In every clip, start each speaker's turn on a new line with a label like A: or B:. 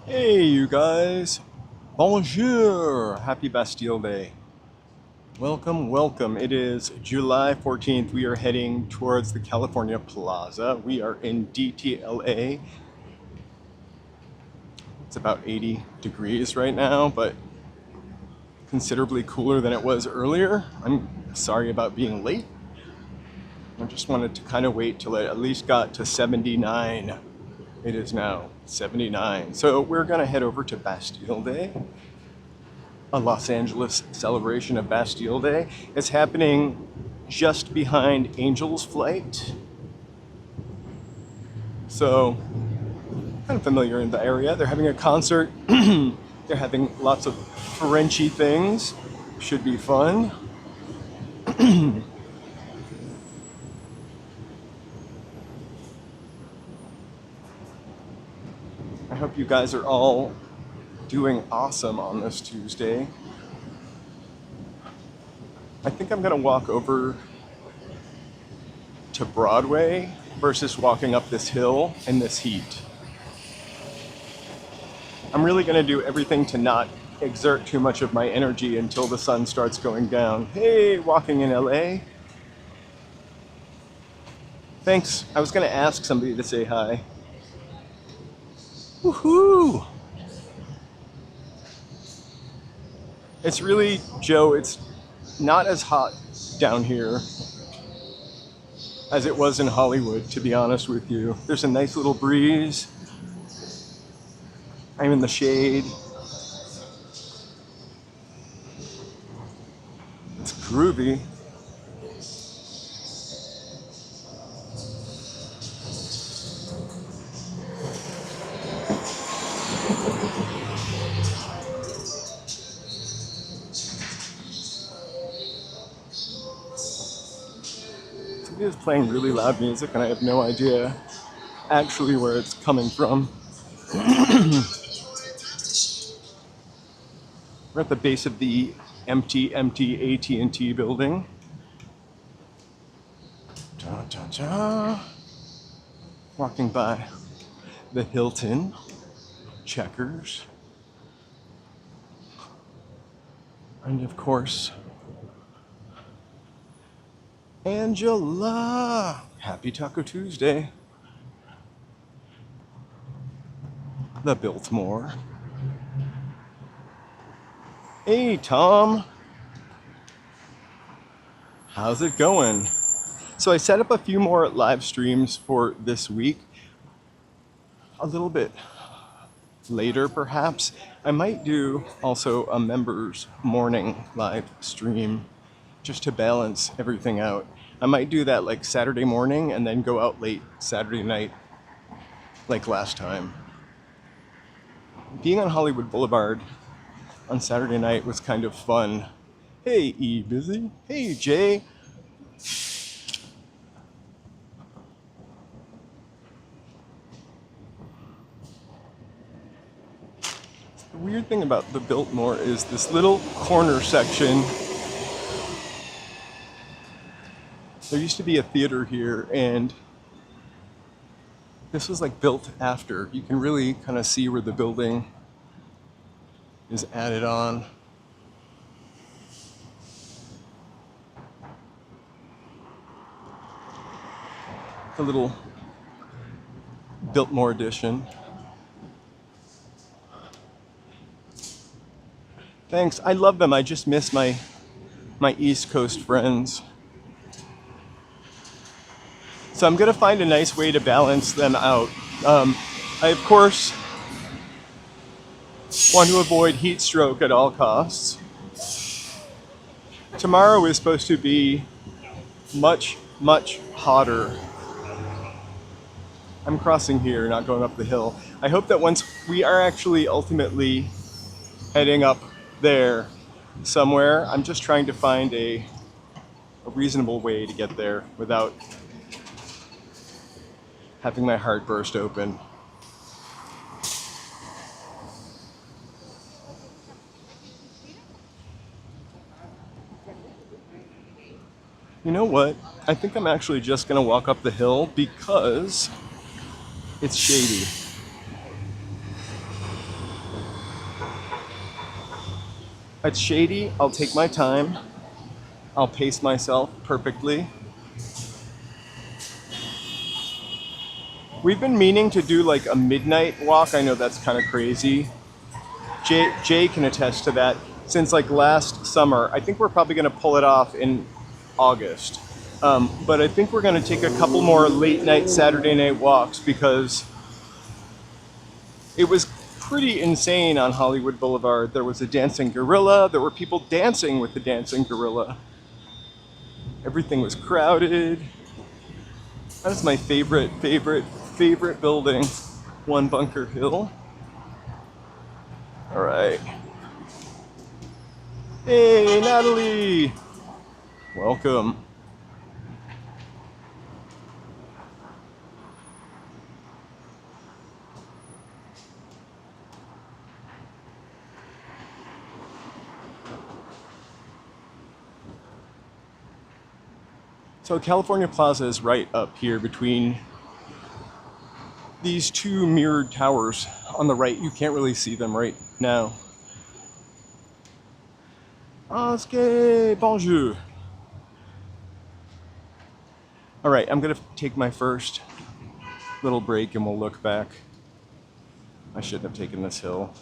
A: Hey, you guys. Bonjour. Happy Bastille Day. Welcome, welcome. It is July 14th. We are heading towards the California Plaza. We are in DTLA. It's about 80 degrees right now, but considerably cooler than it was earlier. I'm sorry about being late. I just wanted to kind of wait till it at least got to 79. It is now 79. So we're going to head over to Bastille Day, a Los Angeles celebration of Bastille Day. It's happening just behind Angel's Flight. So, kind of familiar in the area. They're having a concert. They're having lots of Frenchy things. Should be fun. I hope you guys are all doing awesome on this Tuesday. I think I'm gonna walk over to Broadway versus walking up this hill in this heat. I'm really gonna do everything to not exert too much of my energy until the sun starts going down. Hey, walking in LA. Thanks. I was gonna ask somebody to say hi. Woohoo! It's really, Joe, it's not as hot down here as it was in Hollywood, to be honest with you. There's a nice little breeze. I'm in the shade. It's groovy. Somebody is playing really loud music and I have no idea actually where it's coming from. We're at the base of the empty AT&T building. Da, da, da. Walking by the Hilton, Checkers, and of course, Angela. Happy Taco Tuesday. The Biltmore. Hey, Tom. How's it going? So I set up a few more live streams for this week. A little bit later, perhaps. I might do also a members morning live stream just to balance everything out. I might do that like Saturday morning and then go out late Saturday night like last time. Being on Hollywood Boulevard on Saturday night was kind of fun. Hey, E Busy. Hey, Jay. The weird thing about the Biltmore is this little corner section. There used to be a theater here, and this was like built after. You can really kind of see where the building is added on. The little Biltmore edition. Thanks. I love them. I just miss my East Coast friends. So I'm gonna find a nice way to balance them out. I of course want to avoid heat stroke at all costs. Tomorrow is supposed to be much, much hotter. I'm crossing here, not going up the hill. I hope that once we are actually ultimately heading up there somewhere, I'm just trying to find a reasonable way to get there without having my heart burst open. You know what? I think I'm actually just gonna walk up the hill because it's shady. It's shady. I'll take my time. I'll pace myself perfectly. We've been meaning to do like a midnight walk. I know that's kind of crazy. Jay can attest to that. Since like last summer, I think we're probably going to pull it off in August. But I think we're going to take a couple more late night Saturday night walks because it was pretty insane on Hollywood Boulevard. There was a dancing gorilla. There were people dancing with the dancing gorilla. Everything was crowded. That's my favorite building, One Bunker Hill. All right. Hey, Natalie. Welcome. So California Plaza is right up here between these two mirrored towers on the right. You can't really see them right now. Ok, bonjour. All right, I'm gonna take my first little break and we'll look back. I shouldn't have taken this hill.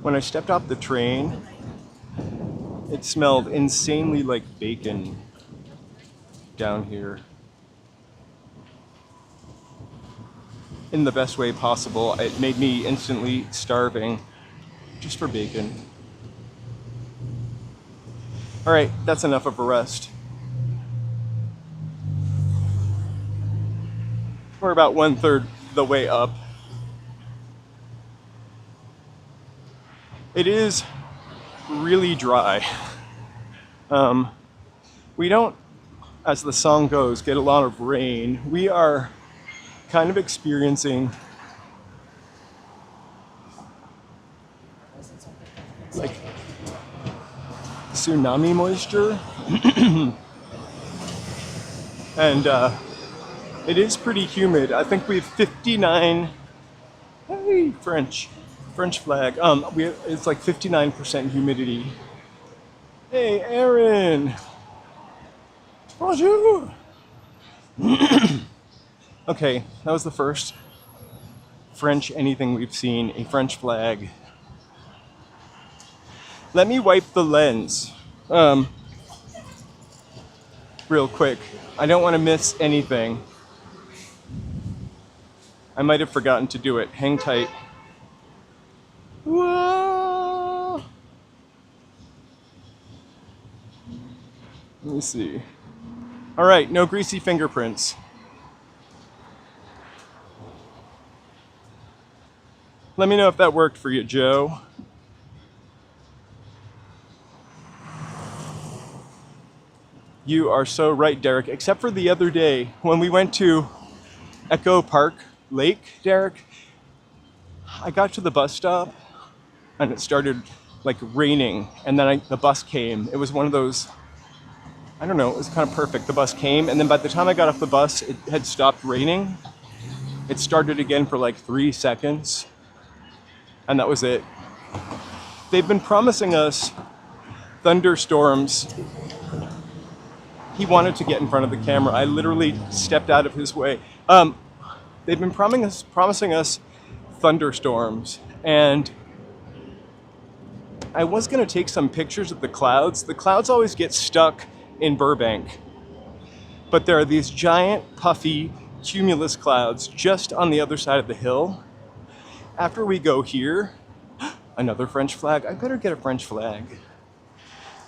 A: When I stepped off the train, it smelled insanely like bacon down here. In the best way possible. It made me instantly starving just for bacon. All right, that's enough of a rest. We're about 1/3 the way up. It is really dry. We don't, as the song goes, get a lot of rain. We are kind of experiencing like tsunami moisture. And it is pretty humid. I think we have 59, hey, French flag. It's like 59% humidity. Hey, Aaron. Bonjour. Okay, that was the first French anything we've seen, a French flag. Let me wipe the lens real quick. I don't want to miss anything. I might have forgotten to do it. Hang tight. Whoa. Let me see. All right, no greasy fingerprints. Let me know if that worked for you, Joe. You are so right, Derek. Except for the other day when we went to Echo Park Lake, Derek, I got to the bus stop and it started like raining, and then the bus came. It was one of those, I don't know, it was kind of perfect. The bus came, and then by the time I got off the bus, it had stopped raining. It started again for like 3 seconds, and that was it. They've been promising us thunderstorms. He wanted to get in front of the camera. I literally stepped out of his way. They've been promising us thunderstorms, and I was gonna take some pictures of the clouds. The clouds always get stuck in Burbank, but there are these giant, puffy, cumulus clouds just on the other side of the hill. After we go here, another French flag. I better get a French flag.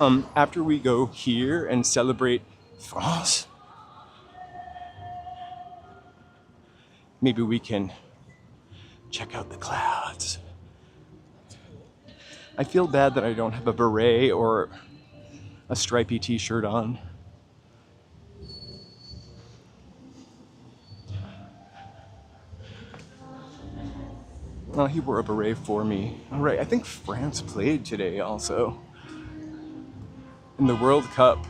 A: After we go here and celebrate France, maybe we can check out the clouds. I feel bad that I don't have a beret or a stripy t-shirt on. Well, he wore a beret for me. All right, I think France played today also in the World Cup.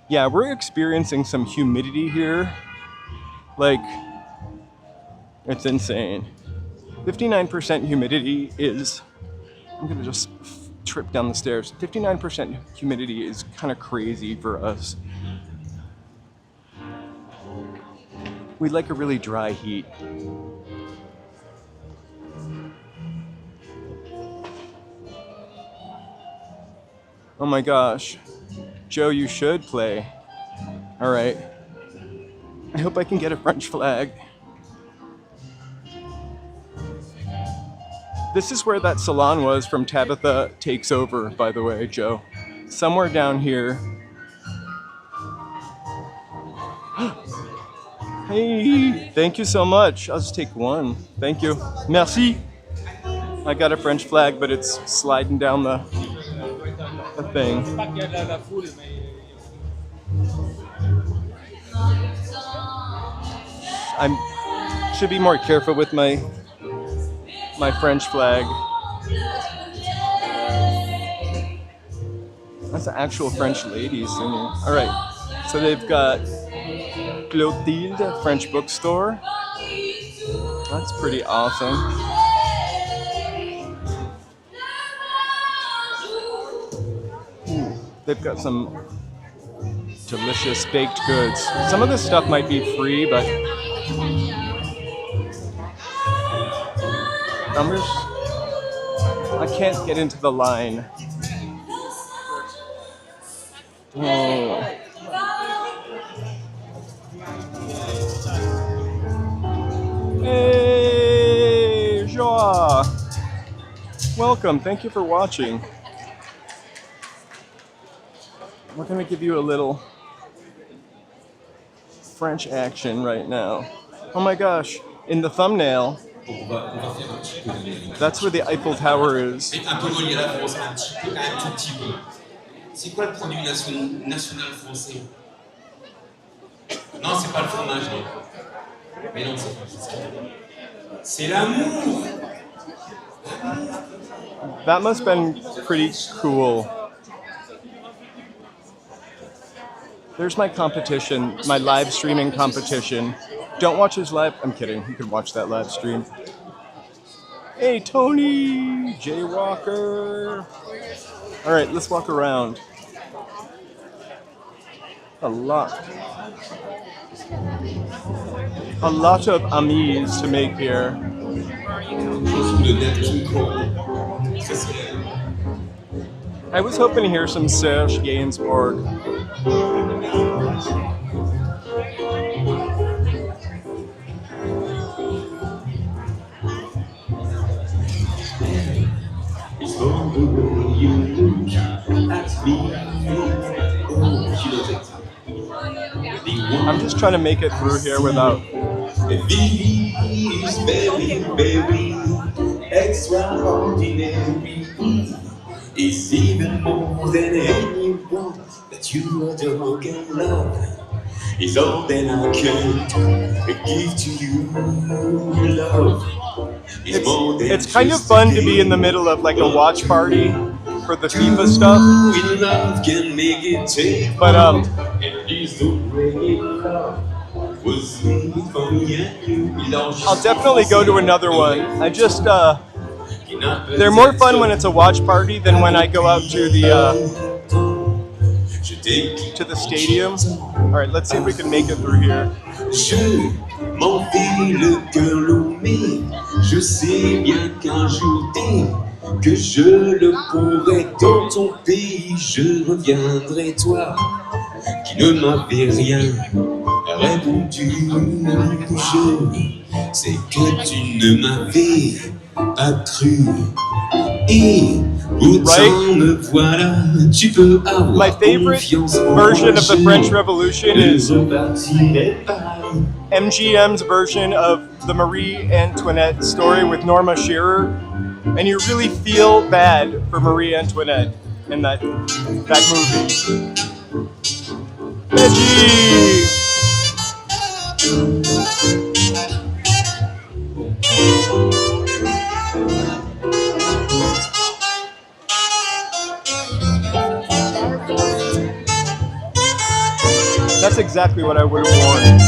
A: Yeah, we're experiencing some humidity here. Like, it's insane. 59% humidity is, I'm gonna just trip down the stairs. 59% humidity is kind of crazy for us. We like a really dry heat. Oh my gosh. Joe, you should play. All right. I hope I can get a French flag. This is where that salon was from Tabitha Takes Over, by the way, Joe. Somewhere down here. Hey, thank you so much. I'll just take one. Thank you. Merci. I got a French flag, but it's sliding down the thing. I should be more careful with my French flag. That's an actual French lady singing. All right, so they've got Clotilde French bookstore. That's pretty awesome. Ooh, they've got some delicious baked goods. Some of this stuff might be free, but I can't get into the line. Oh. Hey, Joie! Welcome, thank you for watching. We're gonna give you a little French action right now. Oh my gosh, in the thumbnail, that's where the Eiffel Tower is.
B: Un peu relié à la France, un petit peu, un tout petit peu. C'est quoi le produit national français? Non, c'est pas le fromage, non. Mais non, c'est pas ça. C'est l'amour.
A: That must have been pretty cool. There's my competition, my live streaming competition. Don't watch his live. I'm kidding. You could watch that live stream. Hey, Tony! Jaywalker! All right, let's walk around. A lot of amis to make here. I was hoping to hear some Serge Gainsbourg. I'm just trying to make it through here without.
C: Is very, very extraordinary. It's even more than anyone that you adore can love. It's all that I can give to you, love.
A: It's kind of fun to be in the middle of like a watch party for the FIFA stuff. But I'll definitely go to another one. I just they're more fun when it's a watch party than when I go out to the stadium. All right, let's see if we can make it through here.
C: Je m'enfile que l'oubli, je sais bien qu'un jour dès que je le pourrai dans ton pays, je reviendrai toi qui ne m'avais rien répondu. Je sais que tu ne m'avais pas cru. Et pourtant me voilà, tu peux avoir
A: My favorite version of the French Revolution is MGM's version of the Marie Antoinette story with Norma Shearer, and you really feel bad for Marie Antoinette in that movie. Veggie! That's exactly what I would have worn.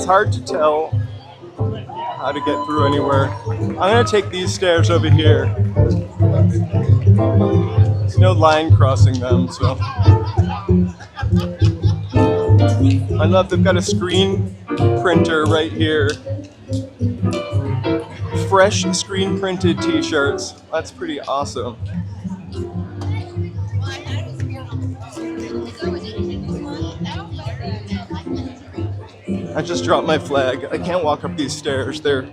A: It's hard to tell how to get through anywhere. I'm gonna take these stairs over here. There's no line crossing them, so. I love they've got a screen printer right here. Fresh screen printed t-shirts. That's pretty awesome. I just dropped my flag. I can't walk up these stairs. They're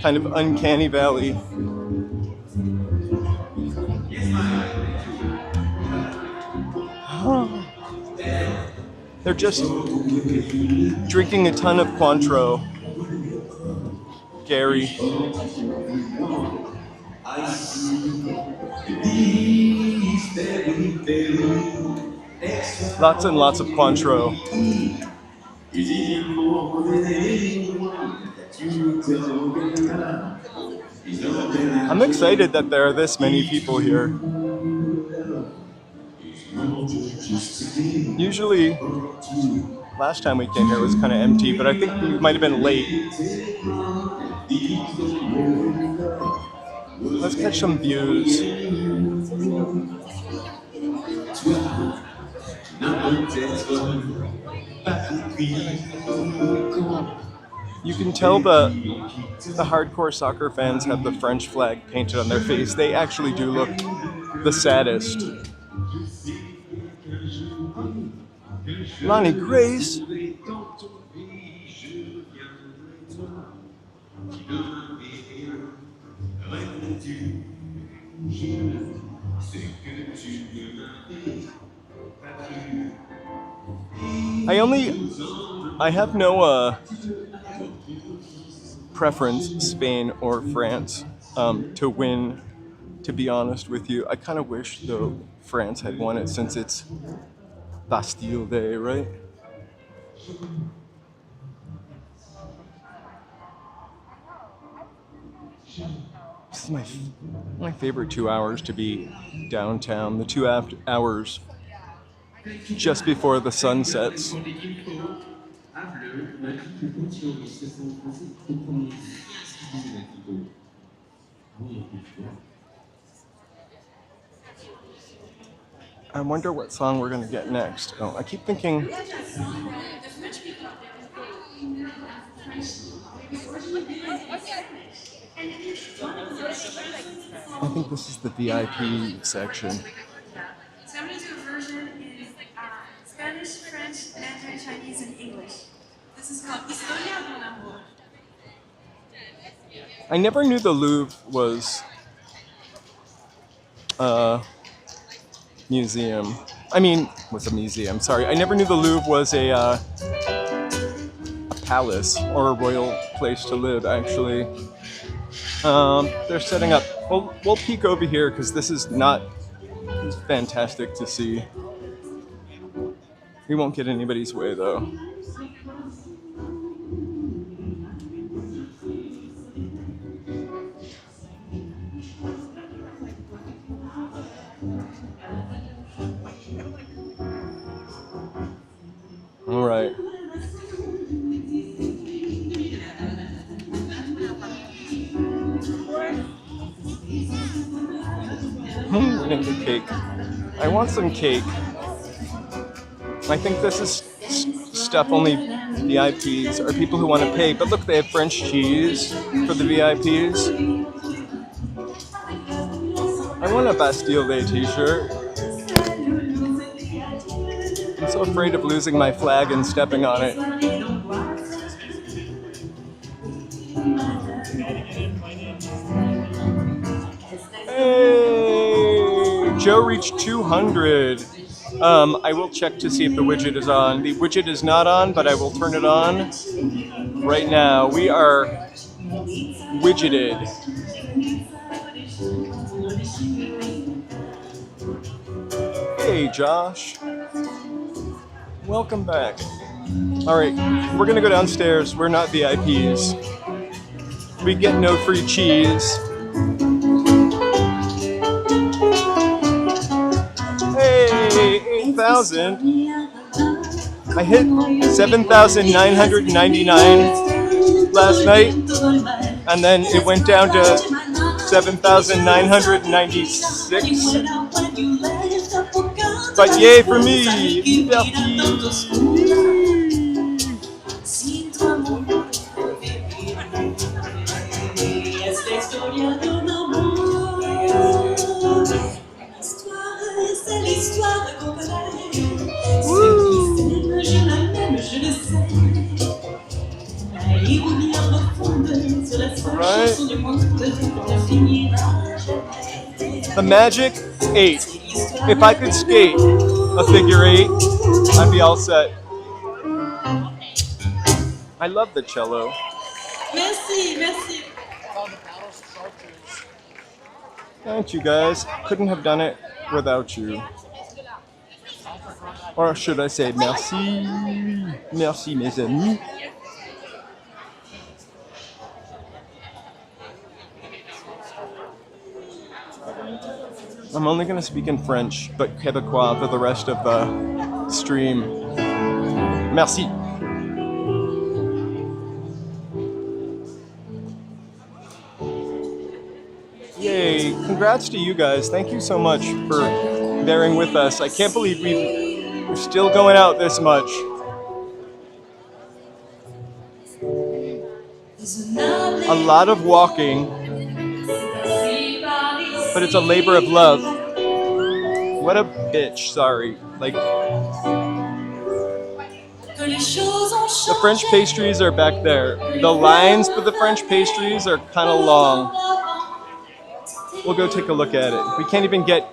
A: kind of uncanny valley. They're just drinking a ton of Cointreau. Gary. Lots and lots of Cointreau. I'm excited that there are this many people here. Usually, last time we came here it was kind of empty, but I think we might have been late. Let's catch some views. You can tell the hardcore soccer fans have the French flag painted on their face. They actually do look the saddest. Lonnie Grace. I have no preference, Spain or France, to win, to be honest with you. I kind of wish, though, France had won it since it's Bastille Day, right? This is my favorite 2 hours to be downtown. The 2 hours just before the sun sets. I wonder what song we're gonna get next. Oh, I keep thinking. I think this is the VIP section.
D: So I'm going to do a version in Spanish, French, Mandarin, Chinese, and English. This is called Historia de un Amor.
A: I never knew the Louvre was a museum. I mean, was a museum, sorry. I never knew the Louvre was a palace or a royal place to live, actually. They're setting up. We'll peek over here because this is not fantastic to see. We won't get anybody's way though. All right. The cake. I want some cake. I think this is stuff only VIPs or people who want to pay. But look, they have French cheese for the VIPs. I want a Bastille Day t-shirt. I'm so afraid of losing my flag and stepping on it. Hey! Joe reached 200. I will check to see if the widget is on. The widget is not on, but I will turn it on right now. We are widgeted. Hey, Josh. Welcome back. All right, we're gonna go downstairs. We're not VIPs. We get no free cheese. Hey, 8,000. I hit 7,999 last night, and then it went down to 7,996. But yay for me! Right. The magic 8. If I could skate a figure 8, I'd be all set. I love the cello.
D: Merci, merci.
A: Thank you guys. Couldn't have done it without you. Or should I say merci. Merci mes amis. I'm only going to speak in French, but Québécois for the rest of the stream. Merci. Yay, congrats to you guys. Thank you so much for bearing with us. I can't believe we're still going out this much. A lot of walking, but it's a labor of love. What a bitch, sorry. Like, the French pastries are back there. The lines for the French pastries are kind of long. We'll go take a look at it. We can't even get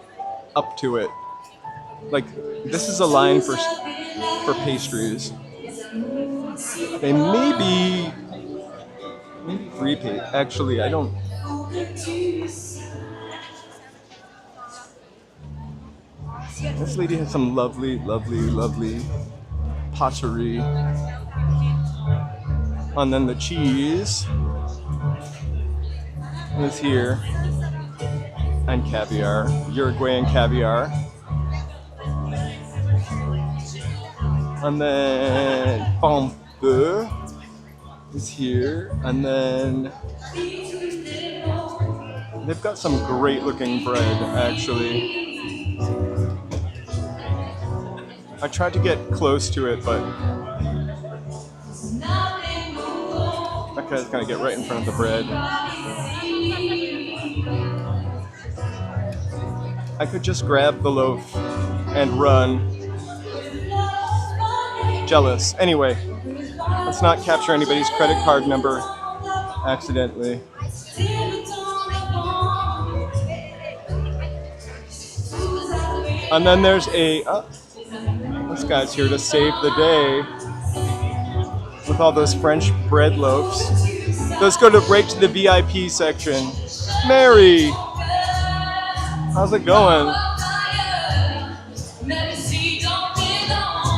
A: up to it. Like, this is a line for pastries. They may be free pay. Actually, I don't. This lady has some lovely, lovely, lovely pottery. And then the cheese is here. And caviar, Uruguayan caviar. And then pommes is here. And then they've got some great looking bread, actually. I tried to get close to it, but that guy's gonna get right in front of the bread. I could just grab the loaf and run. Jealous. Anyway, let's not capture anybody's credit card number accidentally. And then there's this guy's here to save the day with all those French bread loaves. Those go right to the VIP section. Mary! How's it going?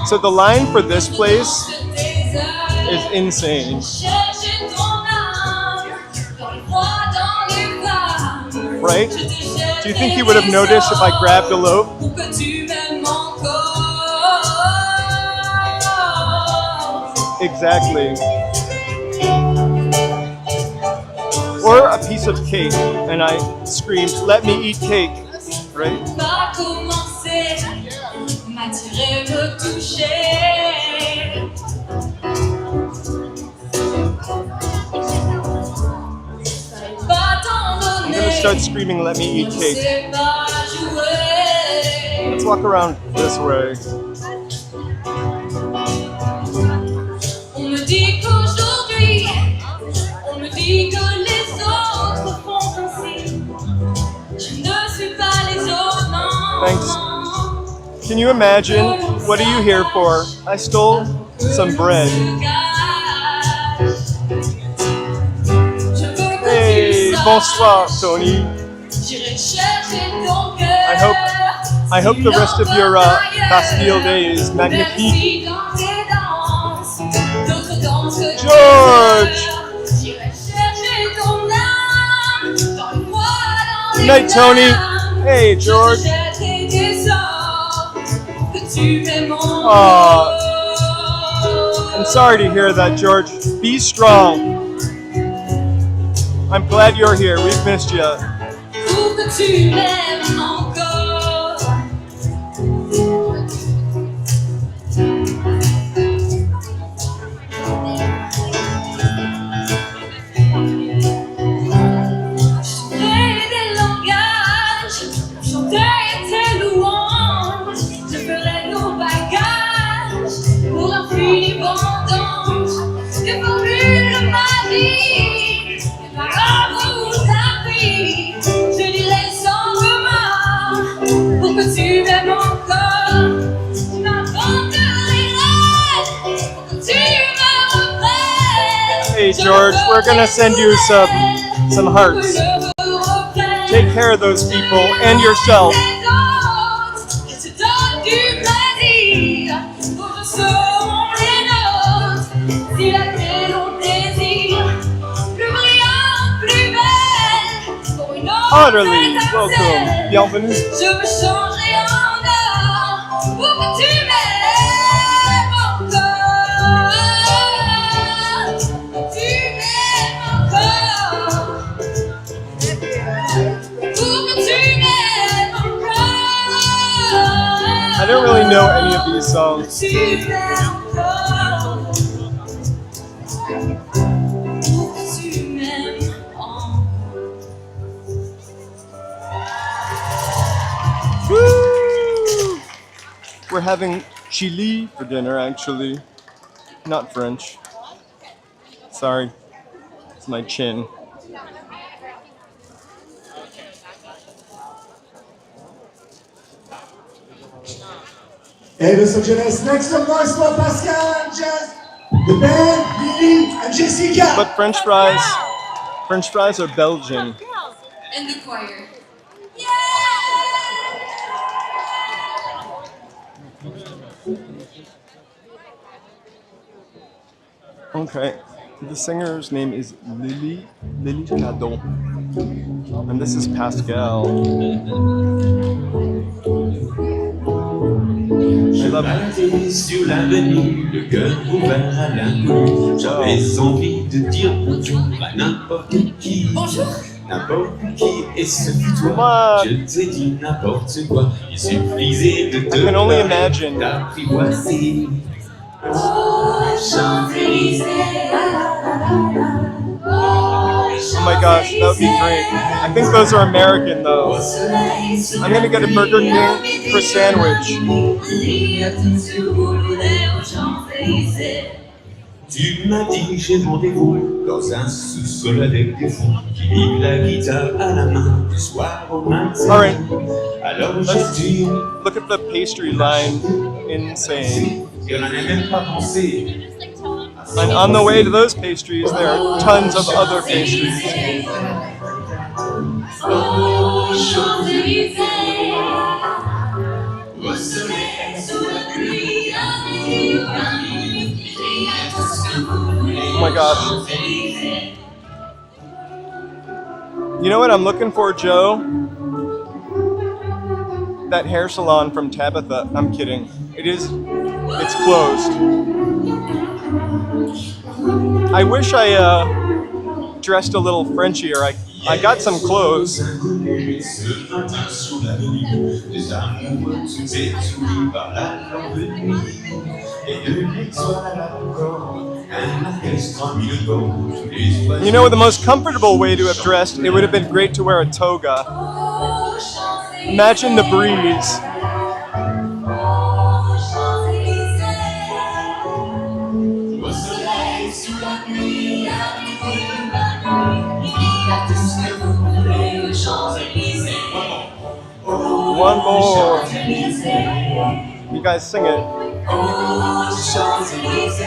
A: So the line for this place is insane. Right? Do you think he would have noticed if I grabbed a loaf? Exactly. Or a piece of cake, and I screamed, "Let me eat cake," right? I'm gonna start screaming, "Let me eat cake." Let's walk around this way. Thanks. Can you imagine? What are you here for? I stole some bread. Hey, bonsoir, Tony. I hope the rest of your Bastille day is magnifique. George! Good night, Tony. Hey, George. Aww. I'm sorry to hear that, George. Be strong. I'm glad you're here. We've missed you.
D: Pour que tu m'aimes encore. Chanter des langages, chanter tes louanges. Je ferai nos bagages pour l'infini vendange. Que formule ma vie, ma robe ta vie. Je dirai sans remords pour que tu m'aimes encore. Tu m'inventerai pour que tu me reprennes.
A: Hey, George, we're gonna send you some hearts. Take care of those people and yourself.
D: Je te donne du plaisir pour que seront les nôtres. Si la terre on désire, plus brillante, plus belle, pour une autre
A: Utterly welcome.
D: étincelle.
A: Bienvenue.
D: Je me changerai en or pour que tu m'aimes encore. Que tu m'aimes encore. Pour que tu m'aimes encore.
A: I don't really know any of these songs.
D: Tu m'aimes encore. Pour que tu m'aimes encore.
A: Woo! We're having chili for dinner, actually. Not French. Sorry. It's my chin.
E: Hey, Los Angeles, next up noise for Pascal, Jazz, the band, Lily, and Jessica.
A: But French fries are Belgian.
D: And the choir.
A: Okay. The singer's name is Lily Cadon. And this is Pascal. I love it.
C: Baladé sur l'avenue, le cœur ouvert à l'inconnu. J'avais envie de dire bonjour à n'importe qui.
D: Bonjour.
C: N'importe qui, et ce fut toi.
A: What?
C: Je t'ai dit n'importe quoi. Il suffisait de te
A: I can only
C: parler,
A: imagine.
C: d'apprivoiser.
D: Oh, Champs-Élysées.
A: Oh my gosh, that would be great. I think those are American though. I'm gonna get a Burger King for sandwich.
C: Tu m'as dit j'ai rendez-vous dans un sous-sol avec des fous qui vivent la guitare à la main du soir au matin.
A: All right,
C: Alors j'ai
A: let's
C: dit
A: look at the pastry line. Insane.
C: et on n'en a même pas pensé.
A: And on the way to those pastries, there are tons of other pastries.
D: Oh, Champs-Élysées. Au soleil, sous la pluie,
A: Oh my gosh. You know what I'm looking for, Joe? That hair salon from Tabitha. I'm kidding. It's closed. I wish I dressed a little Frenchier. I got some clothes.
C: Ce matin sur l'avenue, les amoureux sont étouffés par la lampe de nuit. Et de l'étoile encore, un orchestre mis le dos. Tous les oiseaux.
A: You know, the most comfortable way to have dressed, it would have been great to wear a toga.
D: Oh, Champs-Élysées.
A: Imagine the breeze.
D: Oh, Champs-Élysées. Au soleil, sous la pluie, il y a tout ce que vous voulez aux Champs-Élysées.
A: One more. You guys sing it.
D: Oh, Champs-Élysées.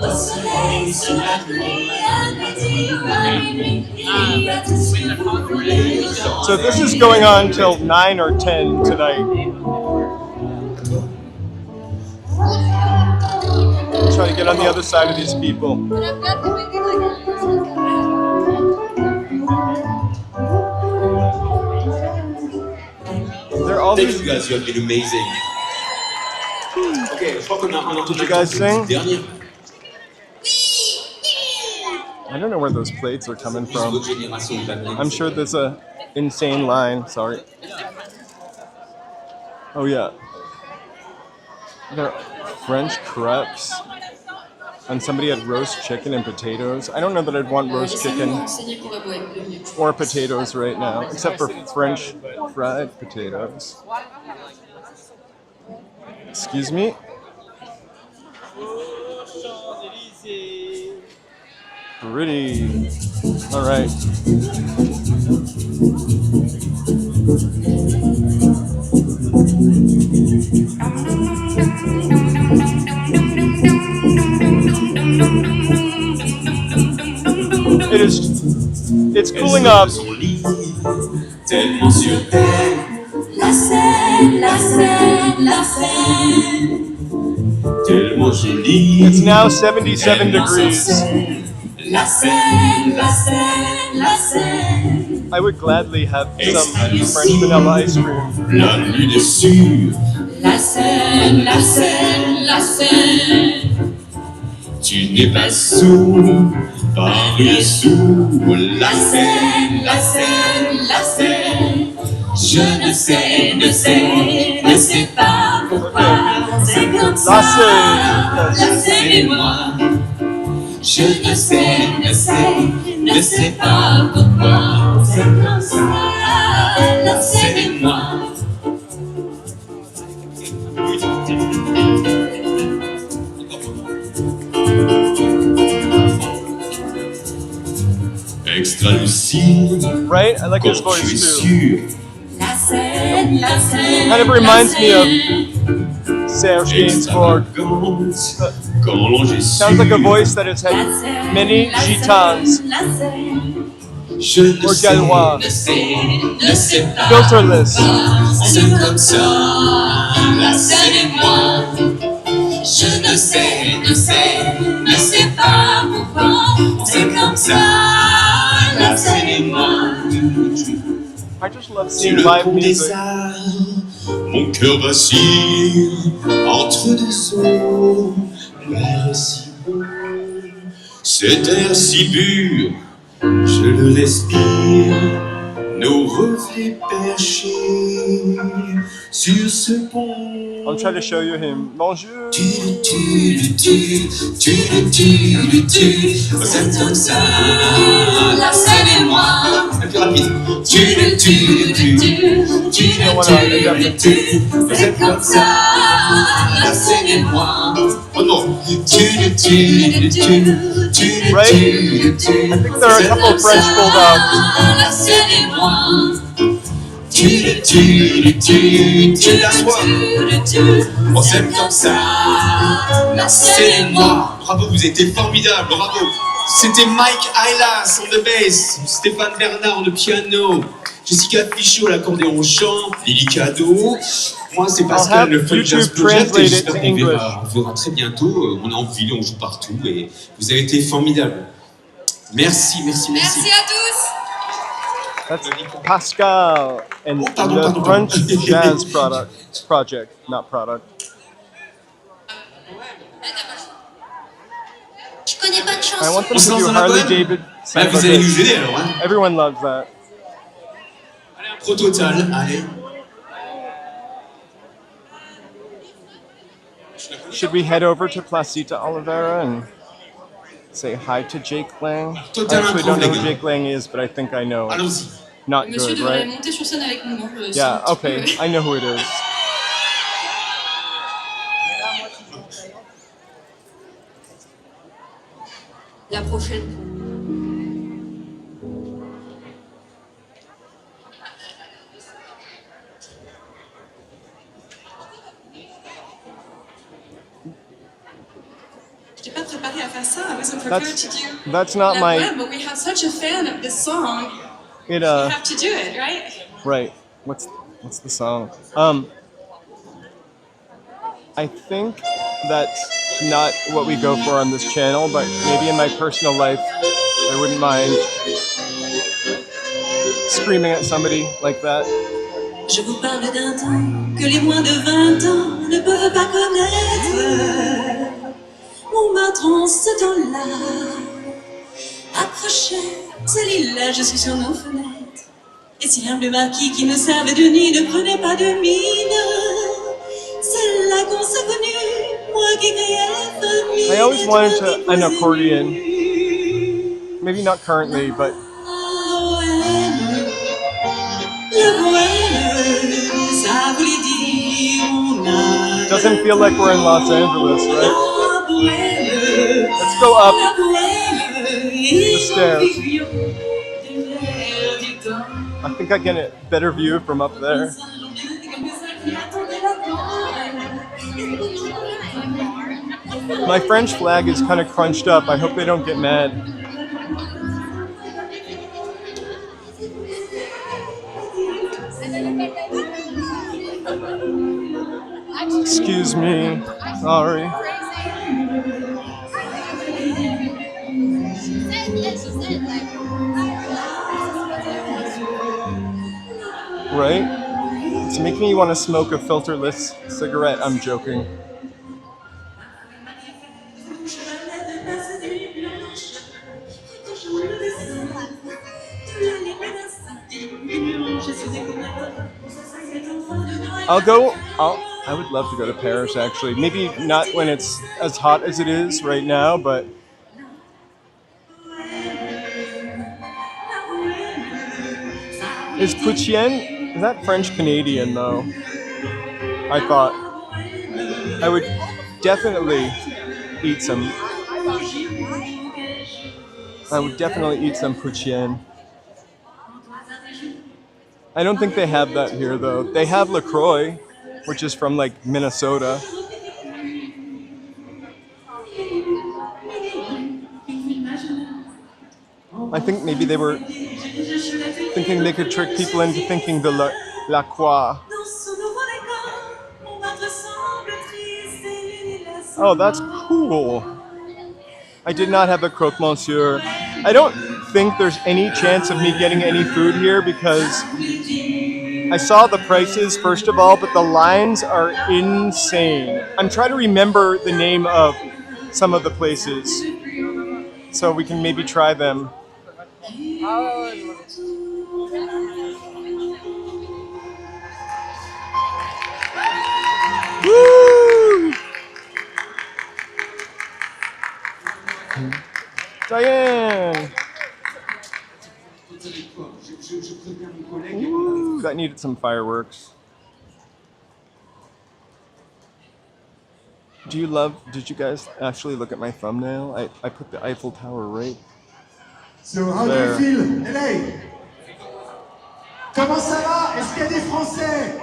D: Au soleil, sous la pluie, à midi ou à minuit, il y a tout ce que vous voulez aux Champs-Élysées.
A: So this is going on till 9 or 10 tonight. Try to get on the other side of these people. There are all
C: Thank
A: these.
C: you guys, you have been amazing. Okay, je crois qu'on a un
A: Did you guys sing?
C: dernier.
A: I don't know where those plates are coming from.
C: Votre génération de papier.
A: I'm sure there's a insane line. Sorry. Oh yeah. There are French crepes. And somebody had roast chicken and potatoes. I don't know that I'd want roast chicken or potatoes right now, except for French fried potatoes. Excuse me? Pretty. All right. It's cooling up.
C: Tellement sur terre.
D: La Seine, la Seine, la Seine.
C: Tellement jolie.
A: It's now 77 degrees.
D: La Seine, la Seine, la Seine.
A: I would gladly have some French vanilla ice cream.
C: La lune est sûre.
D: La Seine, la Seine, la Seine.
C: Tu n'es pas sous, pas rien sous la Seine,
D: La Seine, la Seine. Je ne sais, ne sais, ne sais pas pourquoi. C'est comme ça. La Seine et moi. Je ne sais, ne sais, ne sais pas pourquoi. C'est comme ça. La Seine et moi.
C: extra lucide.
A: Right? I like his
C: Quand tu es
A: voice too.
C: sûr,
D: La Seine, la Seine.
A: Kind of reminds me of Serge Gainsbourg.
C: extravagante, quand l'on est
A: Sounds like a
C: sûr.
A: voice that has had many gitans
D: La Seine.
C: Je ne
A: or
C: sais,
A: gallois.
D: Ne sais pas.
A: Filterless.
C: c'est comme ça, la Seine et moi.
D: Je ne sais, ne sais, ne sais pas pourquoi. C'est comme ça, la Seine et moi.
A: I just love
C: Sur
A: seeing
C: le
A: live
C: pont des
A: music.
C: arts, mon cœur vacille entre deux eaux. L'air est si bon, cet air si pur, je le respire. Nos reflets perchés sur ce pont.
A: I'll try to show you him. Bonjour.
C: C'est comme ça,
D: La Seine et moi.
C: un peu rapide.
D: C'est comme ça, la Seine et moi.
C: Oh non.
A: Right? I think there are a couple of French bulldogs.
D: La Seine et moi.
C: La soie. On s'aime comme ça,
D: La
C: c'est
D: Seine et moi.
C: moi. Bravo, vous étiez formidable, bravo. C'était Mike Aylas on the bass, Stéphane Bernard on the piano, Jessica Fichot à l'accordéon chant, Lily Cado. Moi c'est Pascal, le Folk Jazz
A: YouTube
C: Project, et
A: translate it
C: j'espère
A: to
C: qu'on
A: English.
C: verra très bientôt. On est en ville, on joue partout et vous avez été formidables. Merci, merci, merci.
D: Merci à tous.
A: That's Pascal and
C: Oh, pardon,
A: the
C: pardon,
A: French
C: pardon.
A: Jazz project, not product.
D: Je connais pas de
A: I
D: chanson.
A: want them
C: On se
A: to
C: lance
A: do
C: dans la
A: Harley
C: bohème.
A: David.
C: Bah, vous allez nous aider alors, hein.
A: Everyone loves that.
C: Pro total, allez.
A: Should we head over to Placita Oliveira and say hi to Jake Lang? I
C: Total
A: actually don't know who
C: impro, les gars.
A: Jake Lang is, but I think I know.
C: Allons-y.
A: Not
F: Monsieur
A: good,
F: devrait
A: right?
F: monter sur scène avec nous.
A: Yeah, okay. I know who it is.
F: La prochaine.
G: Je t'ai pas préparé à faire ça. I wasn't prepared to do
A: That's not
G: La
A: my
G: Bohème, but we have such a fan of this song.
A: it
G: We have to do it, right?
A: right. What's the song? I think that's not what we go for on this channel, but maybe in my personal life I wouldn't mind screaming at somebody like that.
G: Je vous parle d'un temps que les moins de 20 ans ne peuvent pas connaître. Montmartre en ce temps-là approchait ce lilas, je suis sur nos fenêtres. Et si l'humble marquis qui nous servait de nid ne prenait pas de mine, c'est là qu'on s'est connus, moi qui criais famille.
A: I always wanted an accordion. Maybe not currently, but doesn't feel like we're in Los Angeles, right? Let's go up the stairs. I think I get a better view from up there. My French flag is kind of crunched up. I hope they don't get mad. Excuse me. Sorry. Right? It's making me want to smoke a filterless cigarette. I'm joking. I would love to go to Paris actually. Maybe not when it's as hot as it is right now, but is Poutine, is that French Canadian though? I thought I would definitely eat some. I would definitely eat some Poutine. I don't think they have that here though. They have LaCroix, which is from like Minnesota. I think maybe they were thinking they could trick people into thinking the La Croix. Oh, that's cool. I did not have a croque monsieur. I don't think there's any chance of me getting any food here because I saw the prices first of all, but the lines are insane. I'm trying to remember the name of some of the places so we can maybe try them. Woo! Diane! Ooh, that needed some fireworks. Did you guys actually look at my thumbnail? I put the Eiffel Tower right
E: So how
A: there.
E: do you feel, LA? Comment ça va? Est-ce qu'il y a des Français?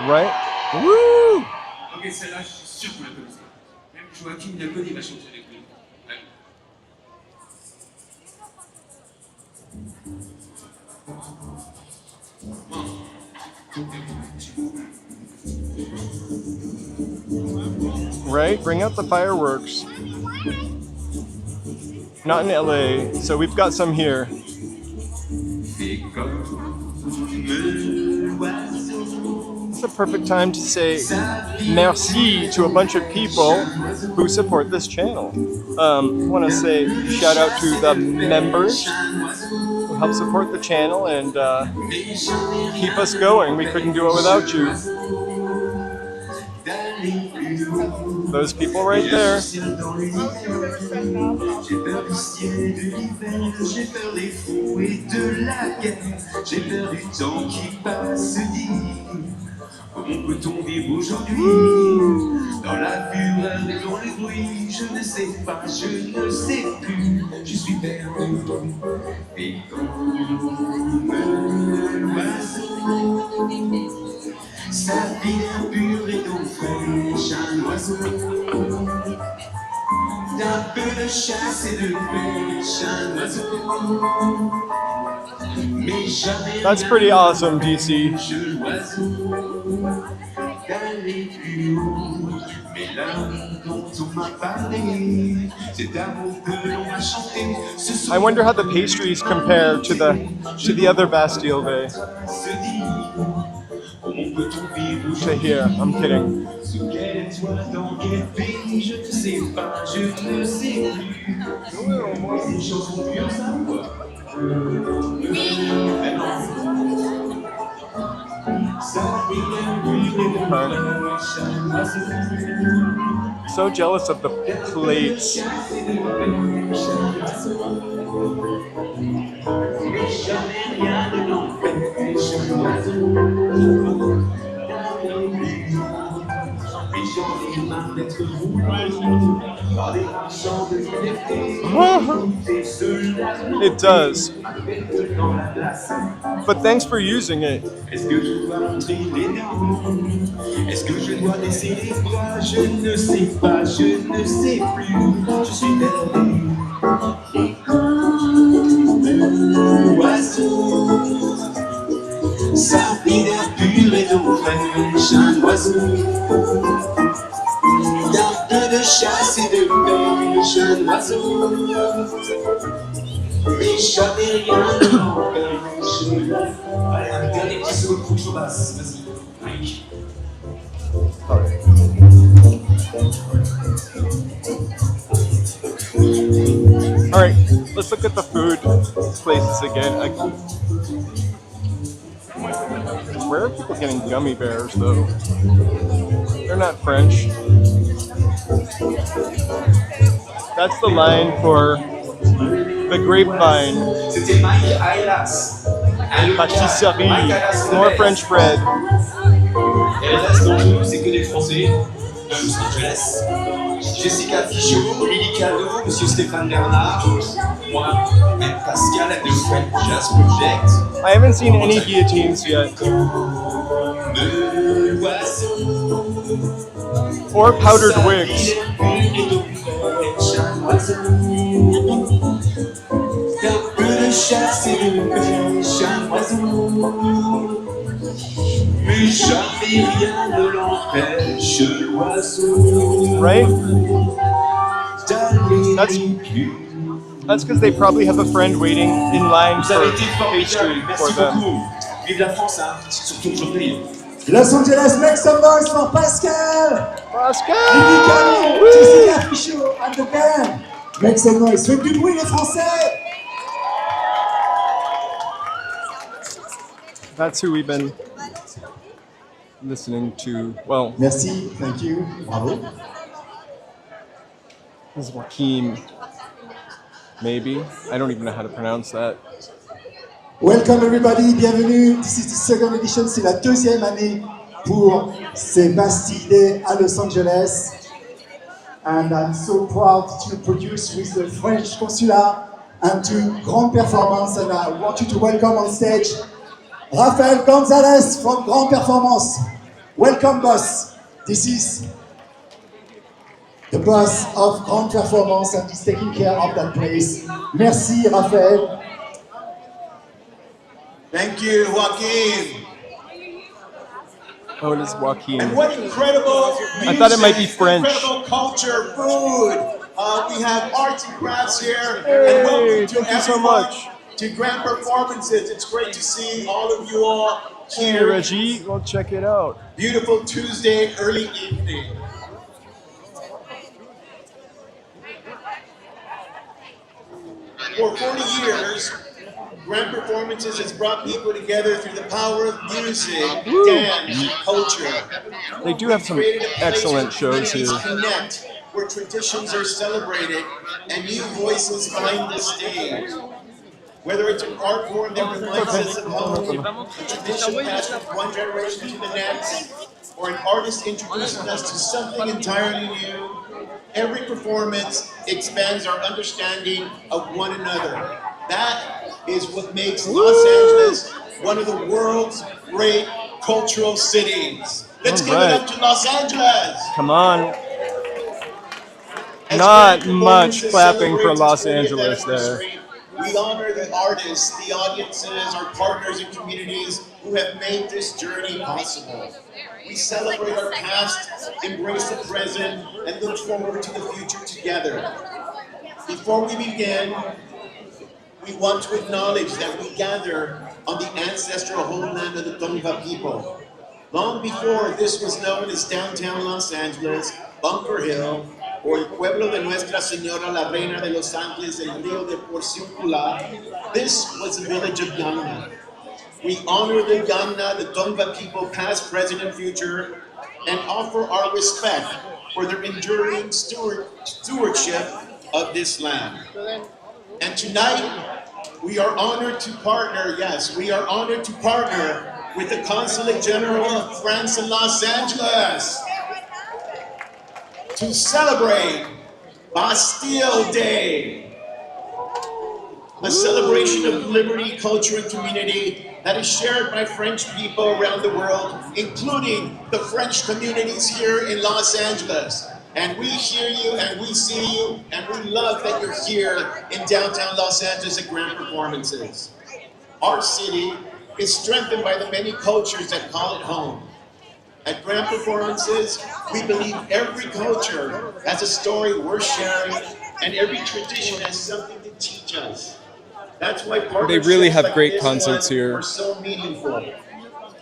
A: Right? Woo!
B: Ok, celle-là, je suis sûr que vous la connaissez. Même Joachim Diaconi va chanter avec nous.
A: Right? Bring out the fireworks. Not in LA, so we've got some here. It's a perfect time to say merci to a bunch of people who support this channel. I want to say shout out to the members who help support the channel and keep us going. We couldn't do it without you. Those people right there.
C: J'ai peur du ciel, de l'hiver, j'ai peur des fous et de la guerre. J'ai peur du temps qui passe dit. Comment peut-on vivre aujourd'hui? Dans la fureur et dans les bruits, je ne sais pas, je ne sais plus. Je suis perdu. Et comme l'oiseau, sa vie est pure et d'eau fraîche, un oiseau. D'un peu de chasse et de pêche, un oiseau. Mais jamais
A: That's pretty awesome, DC.
C: l'oiseau d'aller plus haut. Mais l'amour dont on m'a parlé, cet amour que l'on m'a chanté.
A: I wonder how the pastries compare to the other Bastille Day.
C: Se dit, oh mon peut-on vivre
A: to here. I'm kidding.
C: Sous quelle étoile, dans quel pays, je ne sais pas, je ne sais plus. C'est une chanson pure, ça ou quoi? Mais non.
A: So jealous of the plates. It does. But thanks for using it.
C: Est-ce que je dois montrer les dents? Est-ce que je dois laisser les bras? Je ne sais pas, je ne sais plus. Je suis derrière les oiseaux. Sa vie d'air pur et d'eau fraîche, un oiseau. D'art de chasse et de pêche, un oiseau. Mais jamais rien ne m'empêche. Allez, un dernier petit solo de contrebasse, vas-y, Mike.
A: All right, let's look at the food places again. Where are people getting gummy bears, though? They're not French. That's the line for the grapevine.
C: C'était Mike Ailas.
A: Pâtisserie. More French bread.
C: Et le reste d'entre nous, c'est que des Français de Los Angeles. Jessica Fichot, Lily Cado, Monsieur Stéphane Bernard, moi, and Pascal at the French Jazz Project.
A: I haven't seen any guillotines yet. Or powdered wigs. Right? That's because they probably have a friend waiting in line for pastry for them.
C: Vive la France, hein, surtout aujourd'hui.
E: Los Angeles, make some noise for Pascal!
A: Pascal!
E: Woo! Jessica Fichot and the band! Make some noise. Faites du bruit les Français!
A: That's who we've been listening to. Well,
E: Merci, thank you, bravo.
A: this is Joaquin. Maybe. I don't even know how to pronounce that.
E: Welcome everybody, bienvenue. This is the second edition, c'est la deuxième année pour ces Bastille Day à Los Angeles. And I'm so proud to produce with the French Consulat and to Grand Performance. And I want you to welcome on stage Rafael Gonzalez from Grand Performance. Welcome, boss. This is the boss of Grand Performance and he's taking care of that place. Merci, Rafael.
H: Thank you, Joaquin.
A: Oh, it is Joaquin.
H: And what incredible music,
A: I thought it might be French.
H: incredible culture, food. We have arts and crafts here.
A: Hey,
H: and welcome to
A: thank you so
H: everyone
A: much.
H: to Grand Performances. It's great to see all of you all
A: Hey,
H: here.
A: Reggie, go check it out.
H: Beautiful Tuesday, early evening. For 40 years, Grand Performances has brought people together through the power of music, dance, and culture.
A: They do have some
H: Created a place
A: excellent
H: where
A: shows here.
H: communities connect, where traditions are celebrated, and new voices find the stage. Whether it's an art form that reminds us of home, a tradition passed from one generation to the next, or an artist introducing us to something entirely new, every performance expands our understanding of one another. That is what makes Los Angeles one of the world's great cultural cities. Let's give it up to Los Angeles!
A: Come on.
H: As
A: Not
H: Grand
A: much
H: Performances
A: clapping for
H: celebrates
A: Los
H: its 40th
A: Angeles there.
H: anniversary, we honor the artists, the audiences, our partners and communities who have made this journey possible. We celebrate our past, embrace the present, and look forward to the future together. Before we begin, we want to acknowledge that we gather on the ancestral homeland of the Tongva people. Long before this was known as downtown Los Angeles, Bunker Hill, or el pueblo de Nuestra Señora la Reina de los Ángeles del Río de Porciúncula, this was the village of Gangna. We honor the Gangna, the Tongva people, past, present, and future, and offer our respect for their enduring stewardship of this land. And tonight, we are honored to partner, yes, we are honored to partner with the Consulate General of France in Los Angeles to celebrate Bastille Day, a celebration of liberty, culture, and community that is shared by French people around the world, including the French communities here in Los Angeles. And we hear you, and we see you, and we love that you're here in downtown Los Angeles at Grand Performances. Our city is strengthened by the many cultures that call it home. At Grand Performances, we believe every culture has a story worth sharing, and every tradition has something to teach us. That's why partnerships
A: really have
H: like
A: great
H: this
A: concerts
H: one
A: here.
H: are so meaningful.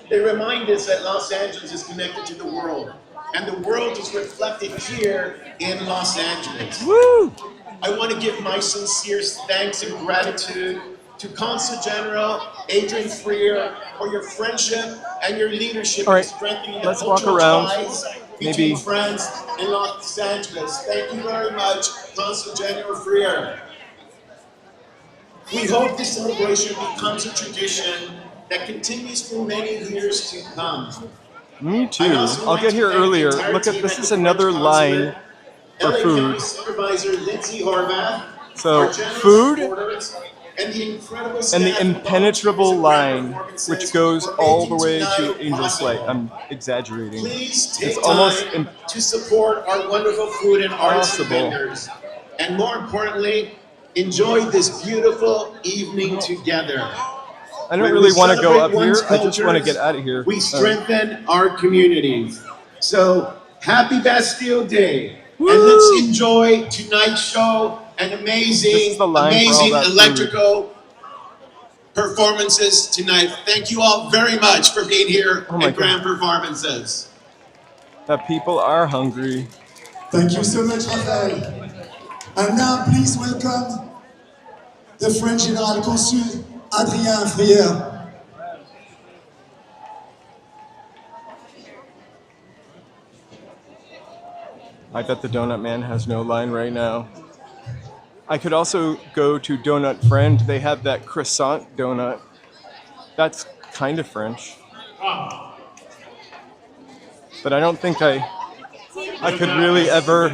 H: They remind us that Los Angeles is connected to the world, and the world is reflected here in Los Angeles.
A: Woo!
H: I want to give my sincere thanks and gratitude to Consul General Adrian Freer for your friendship and your leadership
A: All right,
H: in strengthening the
A: let's walk
H: cultural
A: around.
H: ties between
A: Maybe-
H: France and Los Angeles. Thank you very much, Consul General Freer. We hope this celebration becomes a tradition that continues for many years to come.
A: Me too. I'll get here earlier. Look at this, is another line for
H: LA
A: food.
H: County Supervisor Lindsay Horvath,
A: So
H: our generous
A: food
H: supporters, and the incredible
A: and
H: staff
A: the
H: and
A: impenetrable
H: volunteers at
A: line,
H: Grand Performances
A: which goes
H: for
A: all the
H: making
A: way to
H: tonight
A: Angel's Light.
H: possible.
A: I'm exaggerating.
H: Please take
A: It's almost
H: time to support our wonderful food and arts and
A: impossible.
H: vendors. And more importantly, enjoy this beautiful evening together.
A: I don't
H: When
A: really
H: we
A: want to go
H: celebrate
A: up here.
H: one's
A: I just want to
H: cultures,
A: get out of here.
H: We strengthen our communities. So happy Bastille Day.
A: Woo!
H: And let's enjoy tonight's show and
A: This
H: amazing,
A: is the line for all
H: amazing
A: that food.
H: electrical performances tonight. Thank you all very much for being here
A: Oh my
H: at Grand Performances.
A: That people are hungry.
E: Thank you so much, Raphael. And now, please welcome the French General Consul, Adrien Frier.
A: I bet the Donut Man has no line right now. I could also go to Donut Friend. They have that croissant donut. That's kind of French. But I don't think I could really ever...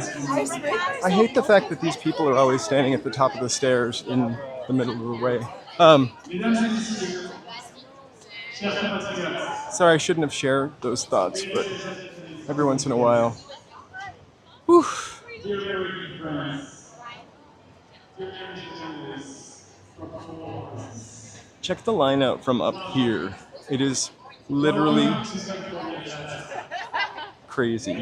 A: I hate the fact that these people are always standing at the top of the stairs in the middle of the way. Sorry, I shouldn't have shared those thoughts, but every once in a while. Whew. Check the line out from up here. It is literally crazy.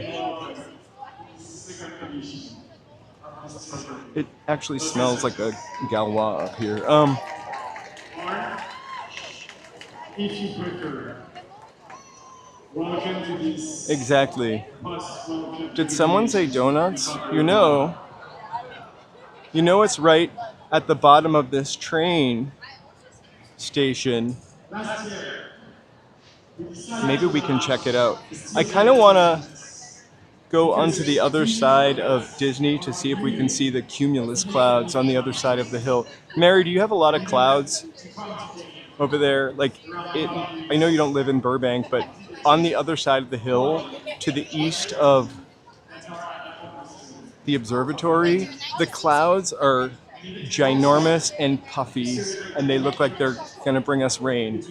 A: It actually smells like a Galois up here.
I: If you prefer. Welcome to this.
A: Exactly.
I: Welcome
A: Did someone say donuts? You know it's right at the bottom of this train station.
I: Last year,
A: Maybe we can check it out. I kind of want to go onto the other side of Disney to see if we can see the cumulus clouds on the other side of the hill. Mary, do you have a lot of clouds over there? I know you don't live in Burbank, but on the other side of the hill, to the east of the observatory, the clouds are ginormous and puffy, and they look like they're going to bring us rain.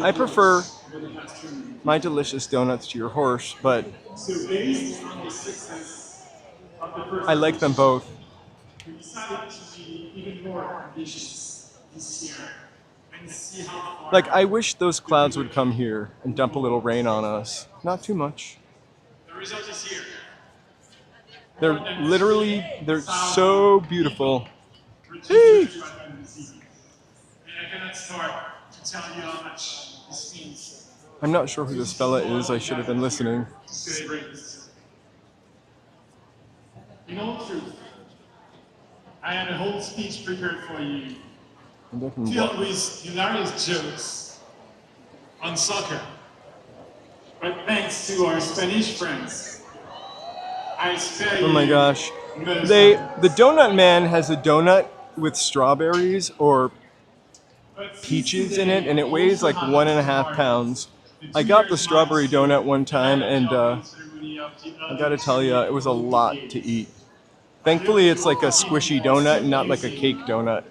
A: I prefer my delicious donuts to your horse, but I like them both.
I: we decided to be even more ambitious this year and see how far.
A: Like, I wish those clouds would come here and dump a little rain on us. Not too much.
I: The result is here.
A: They're so beautiful.
I: And I cannot start tell you how much this means
A: I'm not sure who this fella is. I should have been listening.
I: to celebrate this. In all truth, I had a whole speech prepared for you, filled with hilarious jokes on soccer. But thanks to our Spanish friends, I spare you.
A: Oh my gosh.
I: most
A: The
I: of
A: donut man has a donut with strawberries or
I: But
A: peaches in it, and it weighs like 1.5 pounds. I got the strawberry donut one time, and I gotta tell you, it was a lot to eat. Thankfully, it's like a squishy donut and not like a cake donut.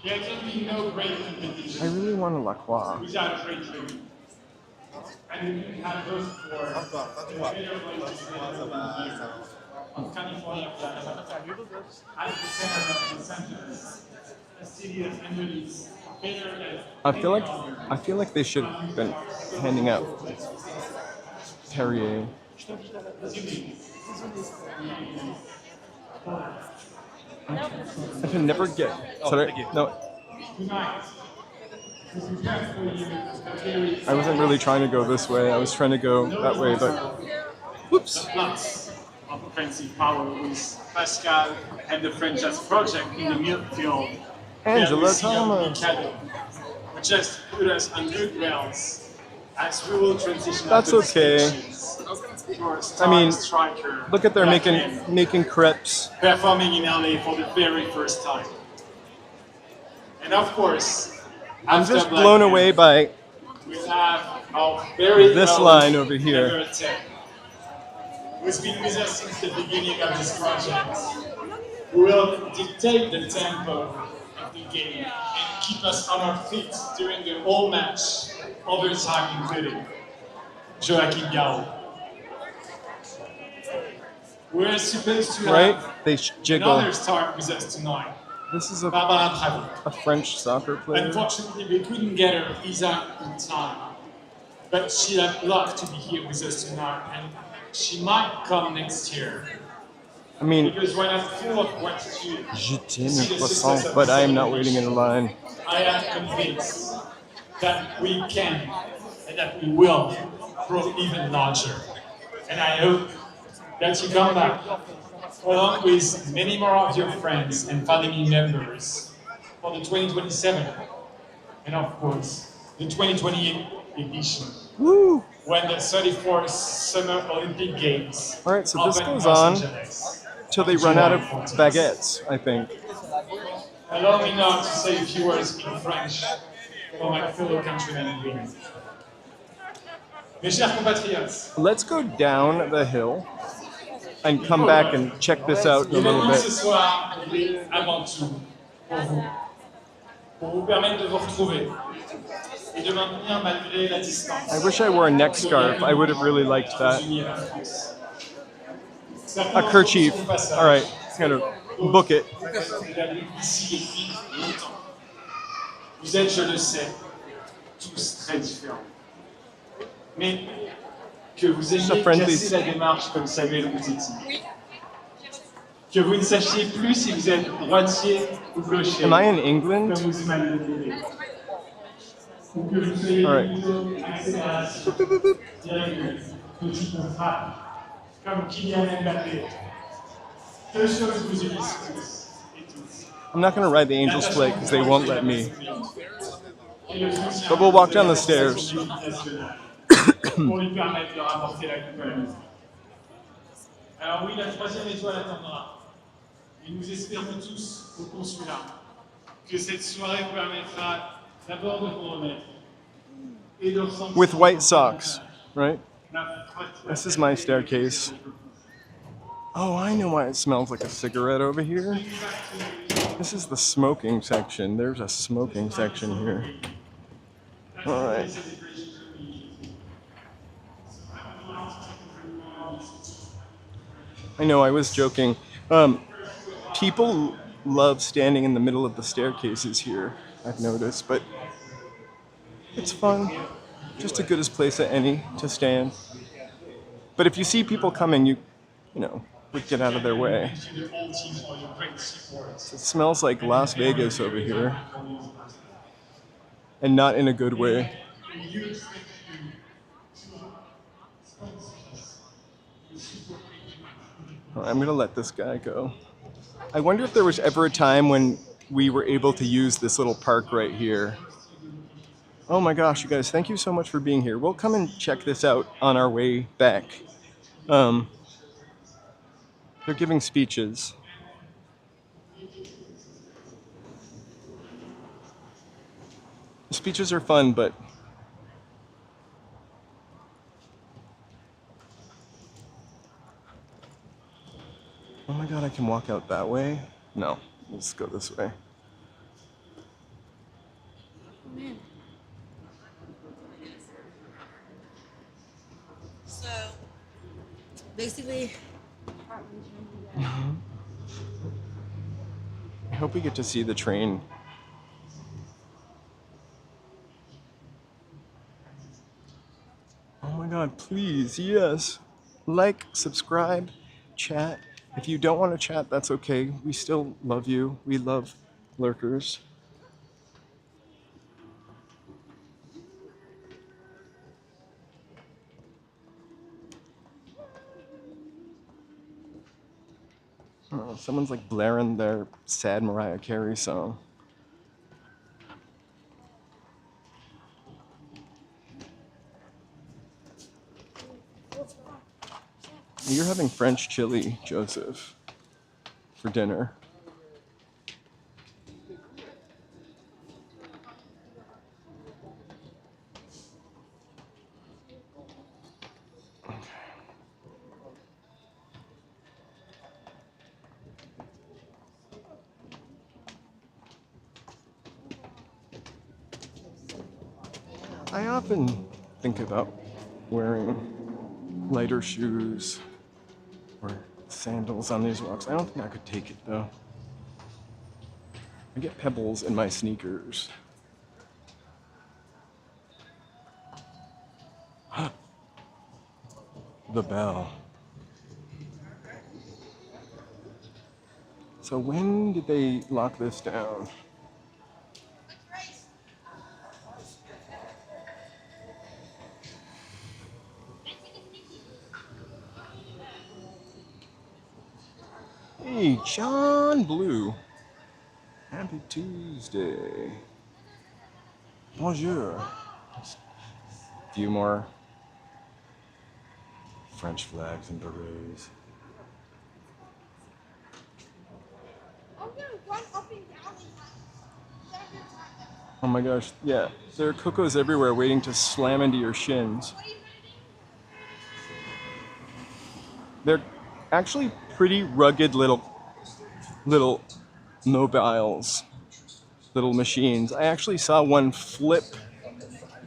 I: There can be no great competition
A: I really want a La Croix.
I: without a great tribute. And we have both for the better places of California Plaza, at the center of Los Angeles, a city of Angeles, better
A: I feel like they should have been handing out Perrier. I can never get. Sorry, no.
I: tonight. We prepare for you a very
A: I wasn't really trying to go this way. I was trying to go that way, but whoops.
I: lots of offensive power with Pascal and the French Jazz Project in the midfield.
A: Angela Thomas.
I: Which just put us on good rails as we will transition.
A: That's
I: after the
A: okay.
I: sketches to our
A: I mean,
I: star striker,
A: look at they're
I: Black
A: making crepes.
I: performing in LA for the very first time. And of course,
A: I'm
I: after
A: just
I: Black
A: blown
I: Man,
A: away by
I: we have our very
A: this
I: well
A: line over here.
I: number 10, who's been with us since the beginning of this project, who will dictate the tempo of the game and keep us on our feet during the whole match, overtime included. Joachim Garraud. We're supposed to
A: Right?
I: have
A: They jiggle.
I: another star with us tonight,
A: This is a
I: Barbara Pravi.
A: French soccer player.
I: Unfortunately, we couldn't get her visa in time, but she'd have loved to be here with us tonight, and she might come next year.
A: I mean,
I: Because when I'm full of gratitude,
A: je t'aime le croissant, but I am not waiting in the line.
I: I am convinced that we can and that we will grow even larger. And I hope that you come back along with many more of your friends and family members for the 2027 and of course the 2028 edition,
A: Woo!
I: when the 34th Summer Olympic Games
A: All right, so this
I: open in
A: goes
I: Los
A: on
I: Angeles.
A: till they run out of baguettes, I think.
I: Allow me now to say a few words in French for my fellow countrymen and women. Mes chers compatriotes,
A: Let's go down the hill and come back and check this out in a little
I: l'événement ce
A: bit.
I: soir est avant tout pour vous permettre de vous retrouver et de maintenir malgré la distance.
A: I wish I wore a neck scarf. I would have really liked that. A kerchief. All right, gotta book it.
I: Ici depuis longtemps. Vous êtes, je le sais, tous très différents. Mais que vous ayez
A: friendly.
I: cassé la démarche comme Samuel Rouzetti. Que vous ne sachiez plus si vous êtes droitier ou gaucher.
A: Am I in England?
I: Comme vous imaginez le télé. Ou que vous soyez
A: All right.
I: plutôt accélération, direct, petit contrat, comme Kylian Mbappé. Deux choses vous unissent tous et toutes.
A: I'm not gonna ride the Angel's Flight because they won't let me.
I: Et le soutien
A: But we'll walk down the stairs.
I: pour lui permettre de rapporter la coupe à la maison. Alors oui, la troisième étoile attendra. Et nous espérons tous au consulat que cette soirée vous permettra d'abord de vous remettre et de ressentir
A: With white socks, right?
I: la forte-
A: This is my staircase. Oh, I know why it smells like a cigarette over here. This is the smoking section. There's a smoking section here. All right. I know, I was joking. People love standing in the middle of the staircases here, I've noticed, but it's fun. Just as good a place as any to stand. But if you see people coming, you know, would get out of their way. It smells like Las Vegas over here, and not in a good way. I'm gonna let this guy go. I wonder if there was ever a time when we were able to use this little park right here. Oh my gosh, you guys, thank you so much for being here. We'll come and check this out on our way back. They're giving speeches. The speeches are fun, but oh my god, I can walk out that way? No, let's go this way.
F: So, basically,
A: I hope we get to see the train. Oh my god, please, yes. Like, subscribe, chat. If you don't want to chat, that's okay. We still love you. We love lurkers. Oh, someone's like blaring their sad Mariah Carey song. You're having French chili, Joseph, for dinner. I often think about wearing lighter shoes or sandals on these walks. I don't think I could take it though. I get pebbles in my sneakers. The bell. So when did they lock this down? Hey, John Blue. Happy Tuesday. Bonjour. A few more French flags and berets. Oh my gosh, yeah. There are cocos everywhere waiting to slam into your shins. They're actually pretty rugged little mobiles, little machines. I actually saw one flip.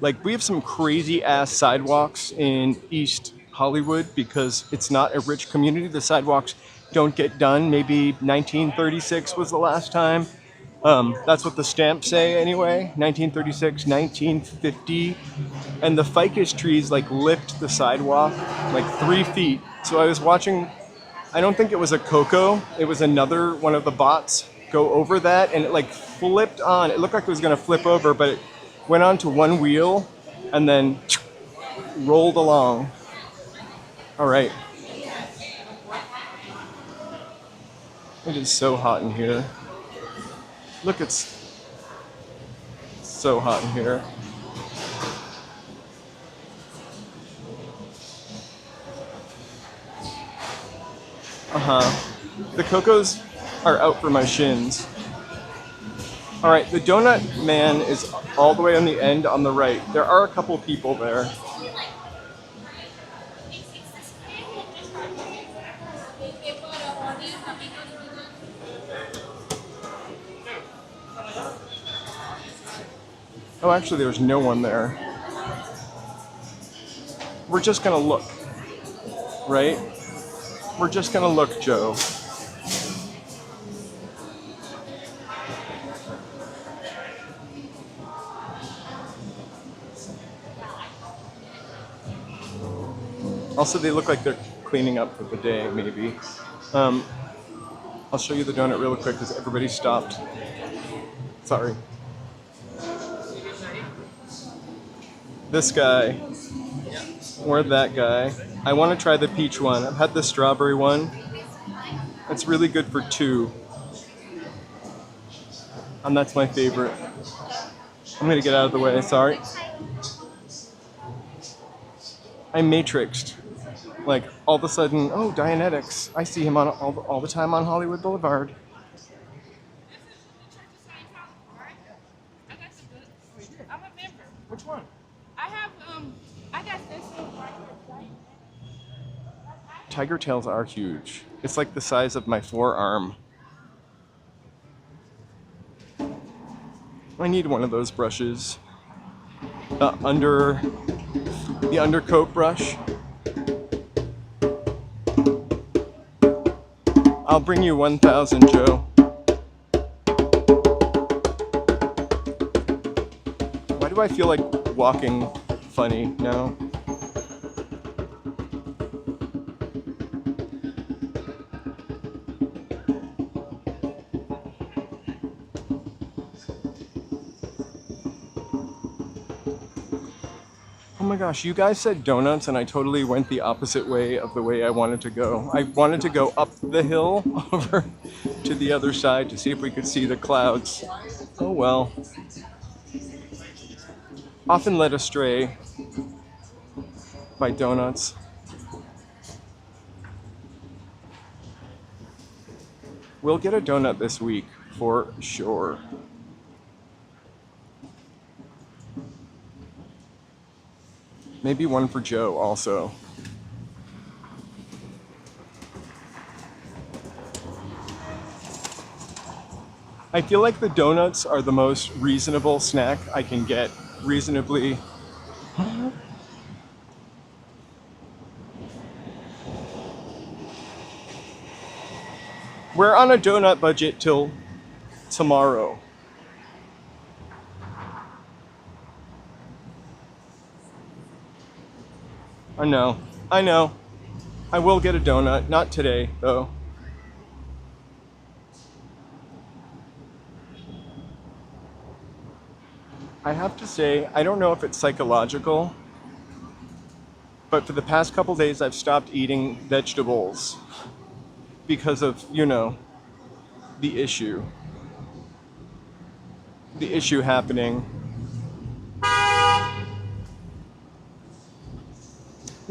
A: Like, we have some crazy ass sidewalks in East Hollywood because it's not a rich community. The sidewalks don't get done. Maybe 1936 was the last time. That's what the stamps say anyway. 1936, 1950. And the ficus trees like lift the sidewalk like 3 feet. So I was watching, I don't think it was a coco, it was another one of the bots go over that, and it like flipped on. It looked like it was gonna flip over, but it went onto one wheel and then rolled along. All right. It is so hot in here. Look, it's so hot in here. The cocos are out for my shins. All right, the donut man is all the way on the end on the right. There are a couple people there. Oh, actually, there's no one there. We're just gonna look, right? We're just gonna look, Joe. Also, they look like they're cleaning up for the day, maybe. I'll show you the donut real quick because everybody stopped. Sorry. This guy or that guy. I want to try the peach one. I've had the strawberry one. It's really good for 2. And that's my favorite. I'm gonna get out of the way, sorry. I'm matrixed. Like, all of a sudden, oh, Dianetics. I see him on all the time on Hollywood Boulevard.
J: I'm a member.
A: Which one?
J: I got this one right here.
A: Tiger tails are huge. It's like the size of my forearm. I need one of those brushes. The undercoat brush. I'll bring you 1,000, Joe. Why do I feel like walking funny now? Oh my gosh, you guys said donuts and I totally went the opposite way of the way I wanted to go. I wanted to go up the hill over to the other side to see if we could see the clouds. Oh well. Often led astray by donuts. We'll get a donut this week for sure. Maybe one for Joe also. I feel like the donuts are the most reasonable snack I can get reasonably. We're on a donut budget till tomorrow. I know. I will get a donut, not today, though. I have to say, I don't know if it's psychological, but for the past couple days I've stopped eating vegetables because of, you know, the issue. The issue happening.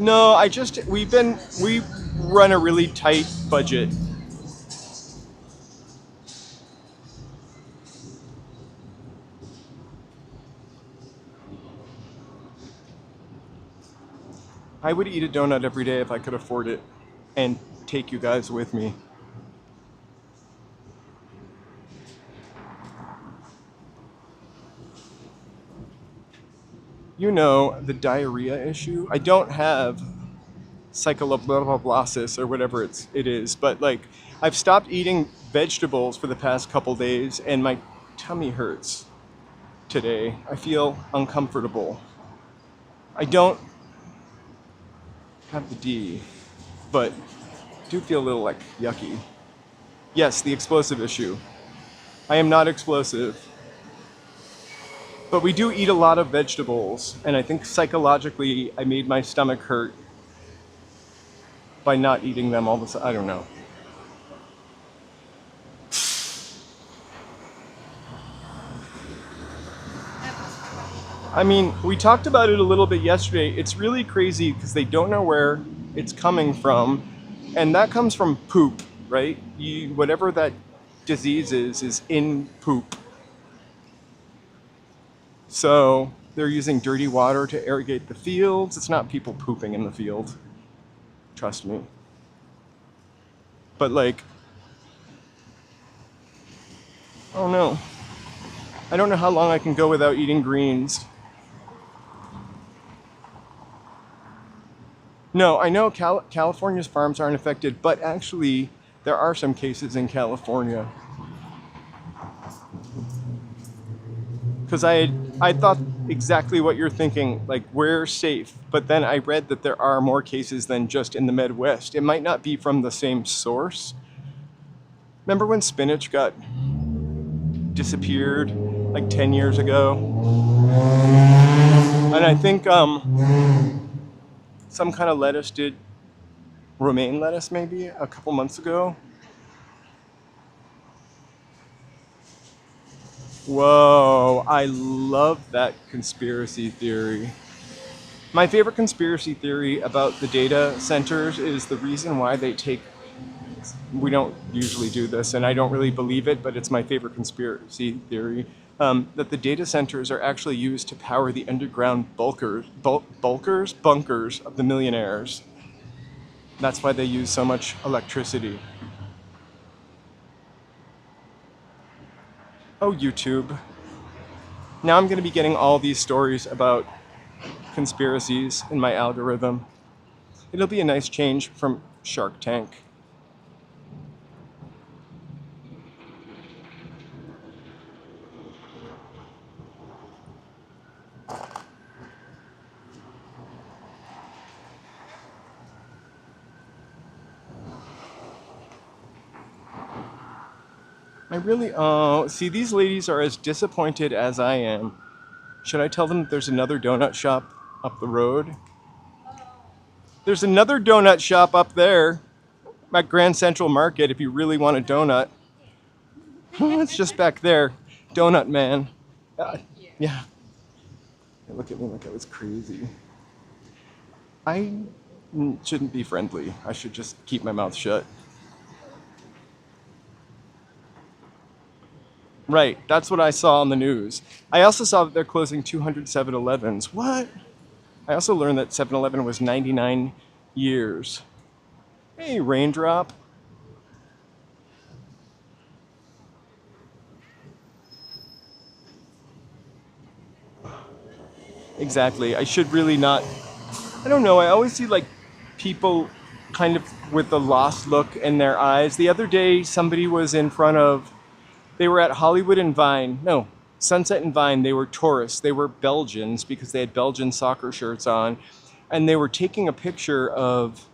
A: No, we run a really tight budget. I would eat a donut every day if I could afford it and take you guys with me. You know, the diarrhea issue. I don't have psychoblablasis or whatever it is, but like I've stopped eating vegetables for the past couple days and my tummy hurts today. I feel uncomfortable. I don't have the D, but do feel a little like yucky. Yes, the explosive issue. I am not explosive. But we do eat a lot of vegetables, and I think psychologically I made my stomach hurt by not eating them all the time. I don't know. I mean, we talked about it a little bit yesterday. It's really crazy because they don't know where it's coming from, and that comes from poop, right? Whatever that disease is in poop. So they're using dirty water to irrigate the fields. It's not people pooping in the field. Trust me. But like, oh no. I don't know how long I can go without eating greens. No, I know California's farms aren't affected, but actually there are some cases in California. Because I thought exactly what you're thinking, like we're safe. But then I read that there are more cases than just in the Midwest. It might not be from the same source. Remember when spinach got disappeared like 10 years ago? And I think some kind of lettuce did, romaine lettuce maybe, a couple months ago. Whoa, I love that conspiracy theory. My favorite conspiracy theory about the data centers is the reason why they take, we don't usually do this and I don't really believe it, but it's my favorite conspiracy theory, that the data centers are actually used to power the underground bunkers of the millionaires. That's why they use so much electricity. Oh, YouTube. Now I'm going to be getting all these stories about conspiracies in my algorithm. It'll be a nice change from Shark Tank. I really, see, these ladies are as disappointed as I am. Should I tell them that there's another donut shop up the road? There's another donut shop up there at Grand Central Market if you really want a donut. It's just back there. Donut Man. Yeah. Look at me like I was crazy. I shouldn't be friendly. I should just keep my mouth shut. Right, that's what I saw on the news. I also saw that they're closing 200 7-Elevens. What? I also learned that 7-Eleven was 99 years. Hey, Raindrop. Exactly, I should really not, I don't know, I always see like people kind of with the lost look in their eyes. The other day, somebody was in front of, they were at Hollywood and Vine. No, Sunset and Vine. They were tourists. They were Belgians because they had Belgian soccer shirts on. And they were taking a picture of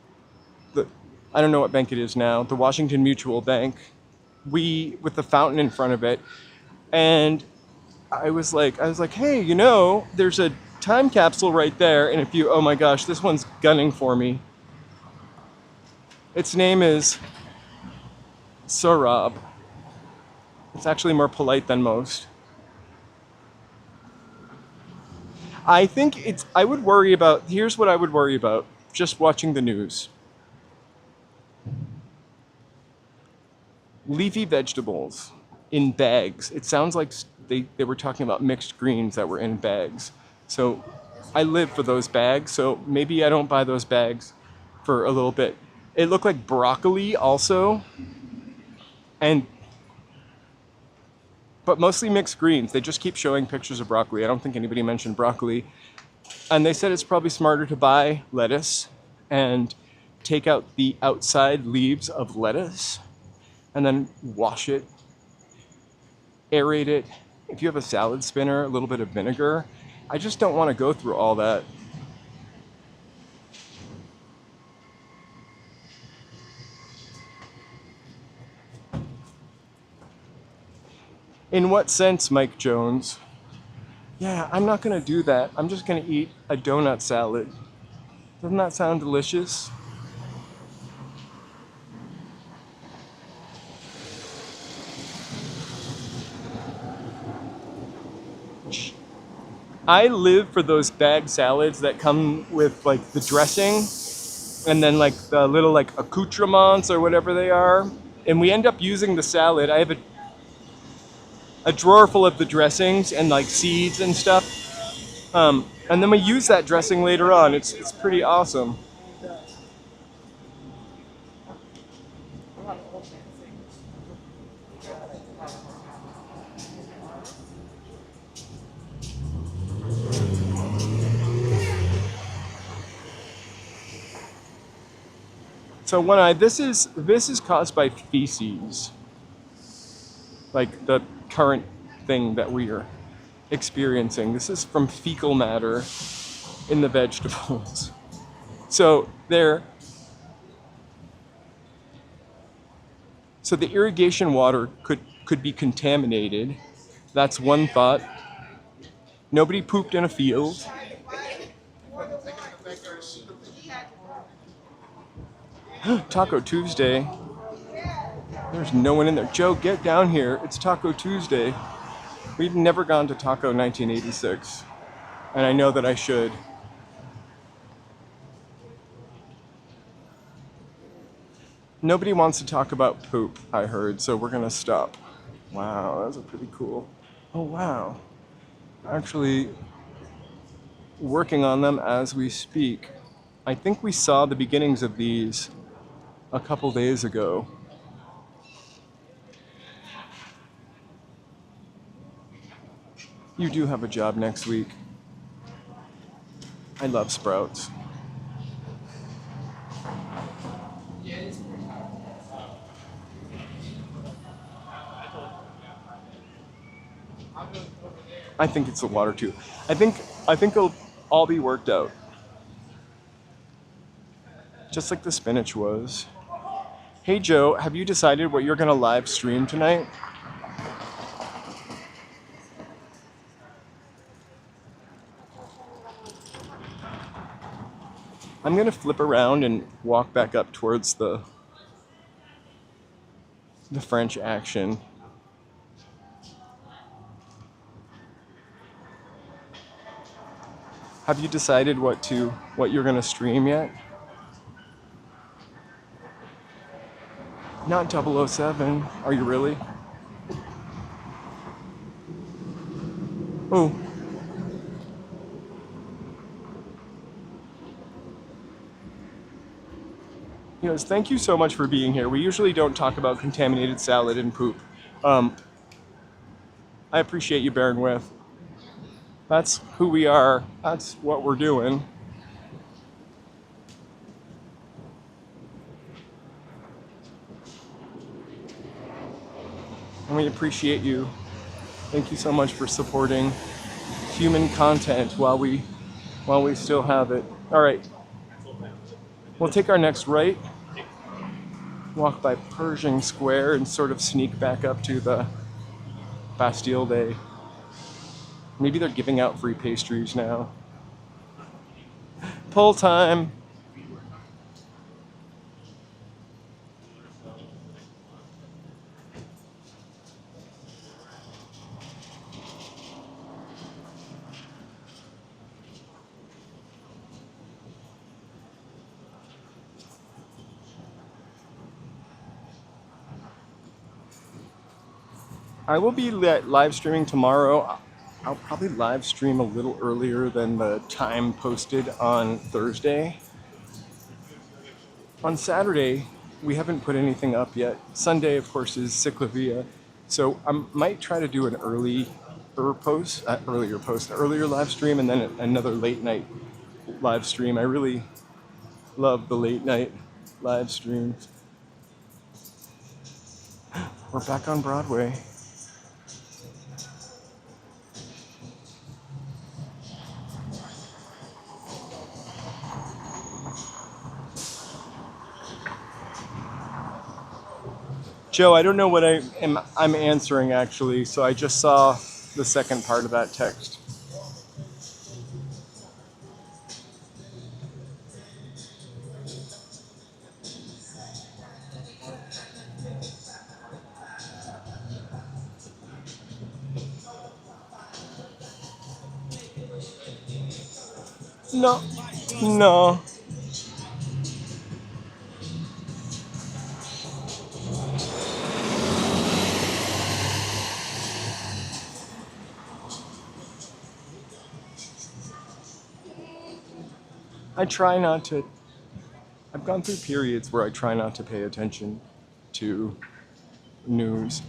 A: the, I don't know what bank it is now, the Washington Mutual Bank. With the fountain in front of it. And I was like, hey, you know, there's a time capsule right there. And if you, oh my gosh, this one's gunning for me. Its name is Sorab. It's actually more polite than most. I think I would worry about, here's what I would worry about, just watching the news. Leafy vegetables in bags. It sounds like they were talking about mixed greens that were in bags. So I live for those bags, so maybe I don't buy those bags for a little bit. It looked like broccoli also, but mostly mixed greens. They just keep showing pictures of broccoli. I don't think anybody mentioned broccoli. And they said it's probably smarter to buy lettuce and take out the outside leaves of lettuce and then wash it, aerate it. If you have a salad spinner, a little bit of vinegar. I just don't want to go through all that. In what sense, Mike Jones? Yeah, I'm not gonna do that. I'm just gonna eat a donut salad. Doesn't that sound delicious? I live for those bag salads that come with like the dressing and then like the little like accoutrements or whatever they are. And we end up using the salad. I have a drawer full of the dressings and like seeds and stuff. And then we use that dressing later on. It's pretty awesome. So this is caused by feces. Like the current thing that we are experiencing. This is from fecal matter in the vegetables. So the irrigation water could be contaminated. That's one thought. Nobody pooped in a field. Taco Tuesday. There's no one in there. Joe, get down here. It's Taco Tuesday. We've never gone to Taco 1986. And I know that I should. Nobody wants to talk about poop, I heard, so we're gonna stop. Wow, that was a pretty cool. Oh, wow. Actually, working on them as we speak. I think we saw the beginnings of these a couple days ago. You do have a job next week. I love sprouts. I think it's the water too. I think it'll all be worked out. Just like the spinach was. Hey Joe, have you decided what you're gonna live stream tonight? I'm gonna flip around and walk back up towards the French action. Have you decided what you're gonna stream yet? Not 007. Are you really? Oh. Yes, thank you so much for being here. We usually don't talk about contaminated salad and poop. I appreciate you bearing with. That's who we are. That's what we're doing. And we appreciate you. Thank you so much for supporting human content while we still have it. All right. We'll take our next right, walk by Pershing Square, and sort of sneak back up to the Bastille Day. Maybe they're giving out free pastries now. Pull time. I will be live streaming tomorrow. I'll probably live stream a little earlier than the time posted on Thursday. On Saturday, we haven't put anything up yet. Sunday, of course, is Ciclavia. So I might try to do an earlier live stream, and then another late night live stream. I really love the late night live streams. We're back on Broadway. Joe, I don't know what I'm answering actually, so I just saw the second part of that text. No. I try not to. I've gone through periods where I try not to pay attention to news.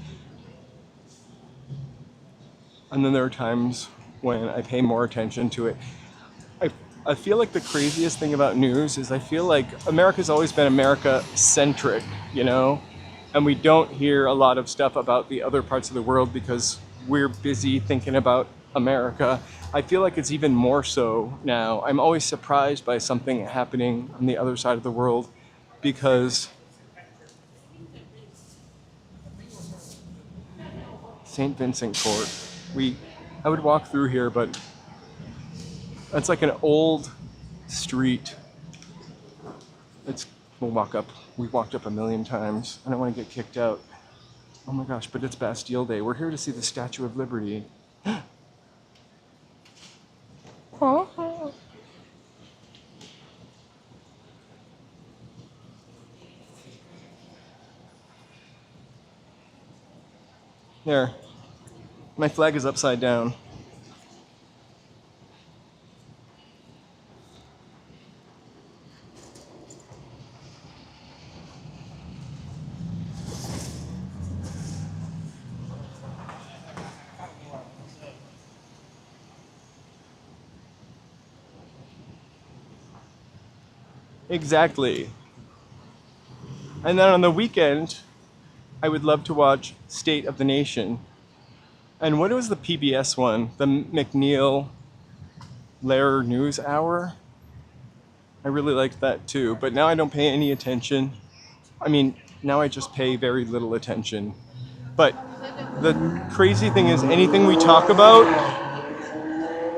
A: And then there are times when I pay more attention to it. I feel like the craziest thing about news is I feel like America's always been America-centric, you know? And we don't hear a lot of stuff about the other parts of the world because we're busy thinking about America. I feel like it's even more so now. I'm always surprised by something happening on the other side of the world because St. Vincent Court. I would walk through here, but it's like an old street. We've walked up a million times. I don't want to get kicked out. Oh my gosh, but it's Bastille Day. We're here to see the Statue of Liberty. There. My flag is upside down. Exactly. And then on the weekend, I would love to watch State of the Nation. And what was the PBS one? The McNeil Lehrer News Hour? I really liked that too, but now I don't pay any attention. I mean, now I just pay very little attention. But the crazy thing is anything we talk about,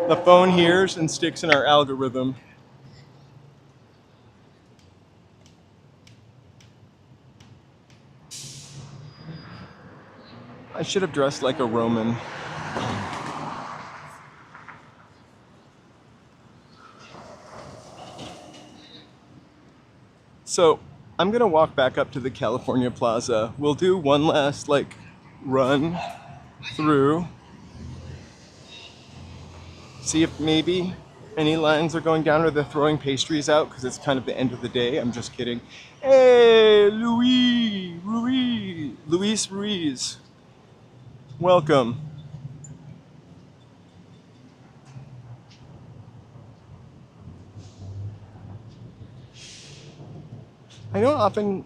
A: the phone hears and sticks in our algorithm. I should have dressed like a Roman. So I'm gonna walk back up to the California Plaza. We'll do one last run through. See if maybe any lines are going down or they're throwing pastries out because it's kind of the end of the day. I'm just kidding. Hey, Luis Ruiz. Welcome. I don't often,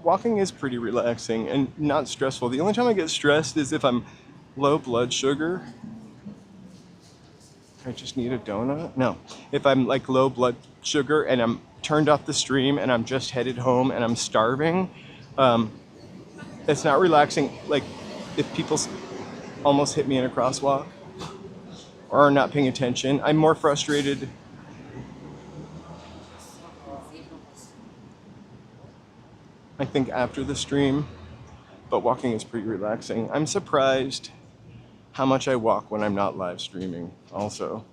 A: walking is pretty relaxing and not stressful. The only time I get stressed is if I'm low blood sugar. I just need a donut? No. If I'm low blood sugar and I'm turned off the stream and I'm just headed home and I'm starving, it's not relaxing. If people almost hit me in a crosswalk or are not paying attention, I'm more frustrated. I think after the stream, but walking is pretty relaxing. I'm surprised how much I walk when I'm not live streaming also.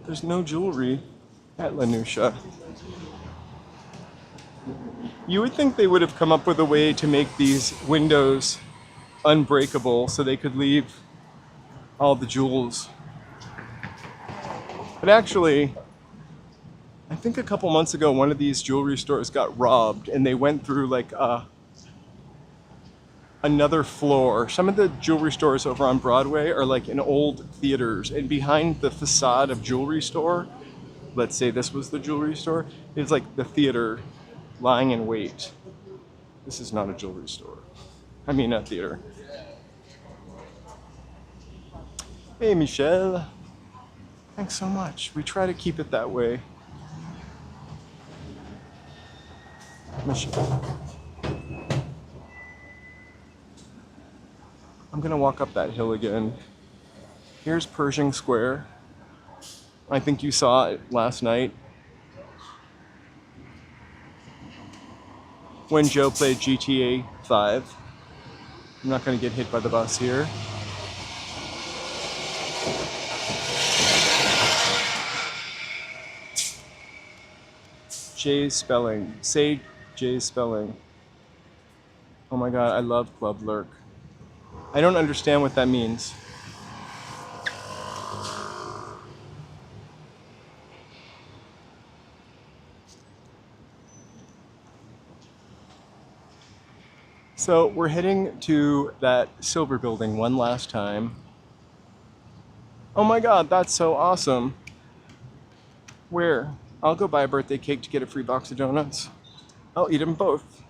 A: There's no jewelry at Lanusha. You would think they would have come up with a way to make these windows unbreakable so they could leave all the jewels. But actually, I think a couple months ago, one of these jewelry stores got robbed and they went through another floor. Some of the jewelry stores over on Broadway are in old theaters, and behind the facade of jewelry store, let's say this was the jewelry store, is the theater lying in wait. This is not a jewelry store. I mean a theater. Hey Michelle, thanks so much. We try to keep it that way. Michelle. I'm gonna walk up that hill again. Here's Pershing Square. I think you saw it last night when Joe played GTA 5. I'm not gonna get hit by the bus here. Jay's spelling. Say Jay's spelling. Oh my god, I love Club Lurk. I don't understand what that means. So we're heading to that silver building one last time. Oh my god, that's so awesome. Where? I'll go buy a birthday cake to get a free box of donuts. I'll eat them both.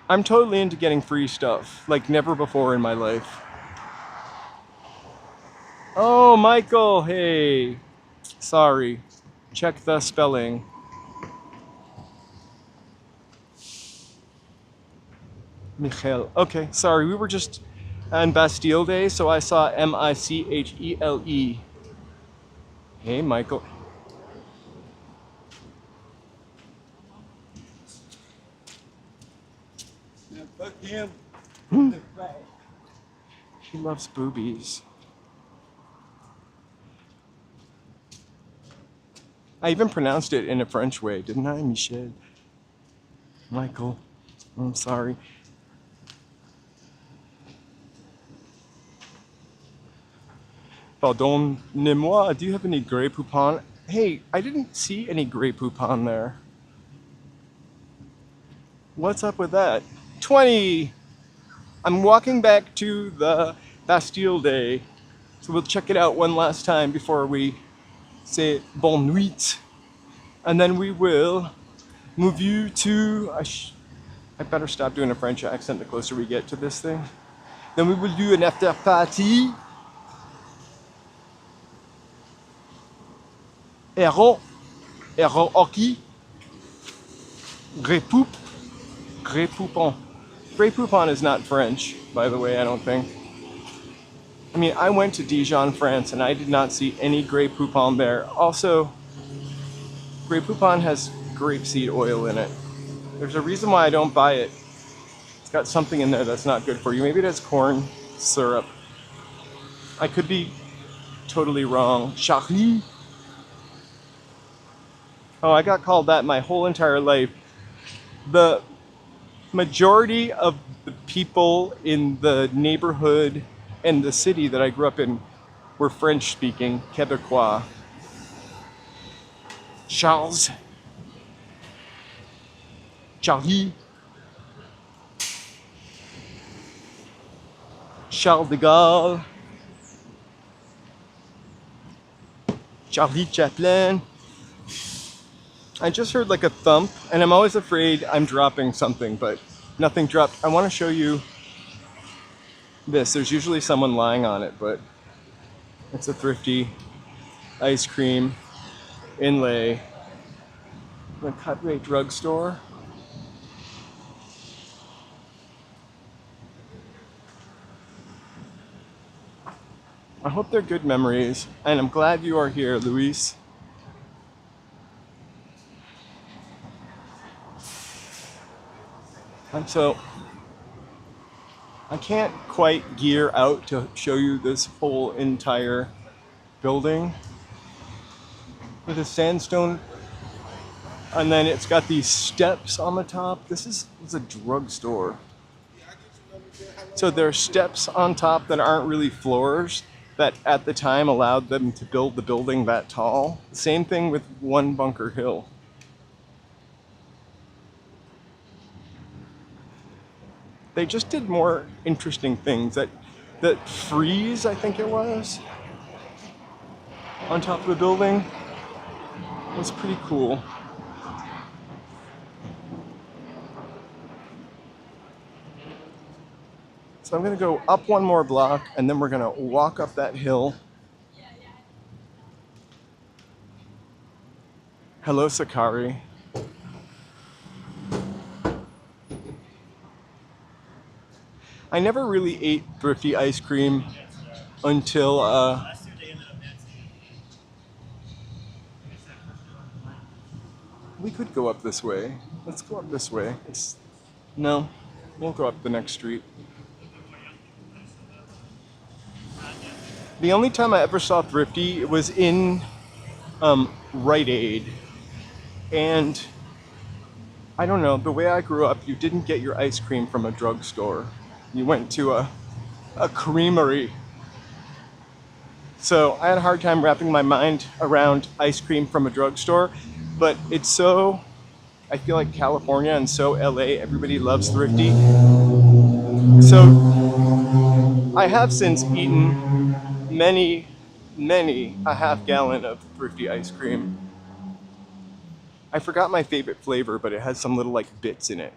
A: I'm totally into getting free stuff, like never before in my life. Oh, Michael, hey. Sorry. Check the spelling. Michel. Okay, sorry, we were just on Bastille Day, so I saw Michele. Hey, Michael.
K: Fuck him.
A: He loves boobies. I even pronounced it in a French way, didn't I, Michel? Michael, I'm sorry. Pardonnez-moi, do you have any Grey Poupon? Hey, I didn't see any Grey Poupon there. What's up with that? 20! I'm walking back to the Bastille Day, so we'll check it out one last time before we say bonne nuit. And then we will move you to... I better stop doing a French accent the closer we get to this thing. Then we will do an after party. Héros, hockey, Grey Poupon. Grey Poupon is not French, by the way, I don't think. I mean, I went to Dijon, France, and I did not see any Grey Poupon there. Also, Grey Poupon has grapeseed oil in it. There's a reason why I don't buy it. It's got something in there that's not good for you. Maybe it has corn syrup. I could be totally wrong. Charlie? Oh, I got called that my whole entire life. The majority of the people in the neighborhood and the city that I grew up in were French-speaking, Québécois. Charles. Charlie. Charles de Gaulle. Charlie Chaplin. I just heard like a thump, and I'm always afraid I'm dropping something, but nothing dropped. I want to show you this. There's usually someone lying on it, but it's a thrifty ice cream inlay. The cut rate drugstore. I hope they're good memories, and I'm glad you are here, Luis. And so, I can't quite gear out to show you this whole entire building with a sandstone, and then it's got these steps on the top. This is a drugstore. So there are steps on top that aren't really floors that at the time allowed them to build the building that tall. Same thing with One Bunker Hill. They just did more interesting things. That frieze, I think it was, on top of the building was pretty cool. So I'm gonna go up one more block, and then we're gonna walk up that hill. Hello, Sakari. I never really ate thrifty ice cream until we could go up this way. Let's go up this way. No, we'll go up the next street. The only time I ever saw thrifty was in Rite Aid, and I don't know, the way I grew up, you didn't get your ice cream from a drugstore. You went to a creamery. So I had a hard time wrapping my mind around ice cream from a drugstore, but it's so, I feel like California and so LA, everybody loves thrifty. So I have since eaten many a half gallon of thrifty ice cream. I forgot my favorite flavor, but it has some little like bits in it.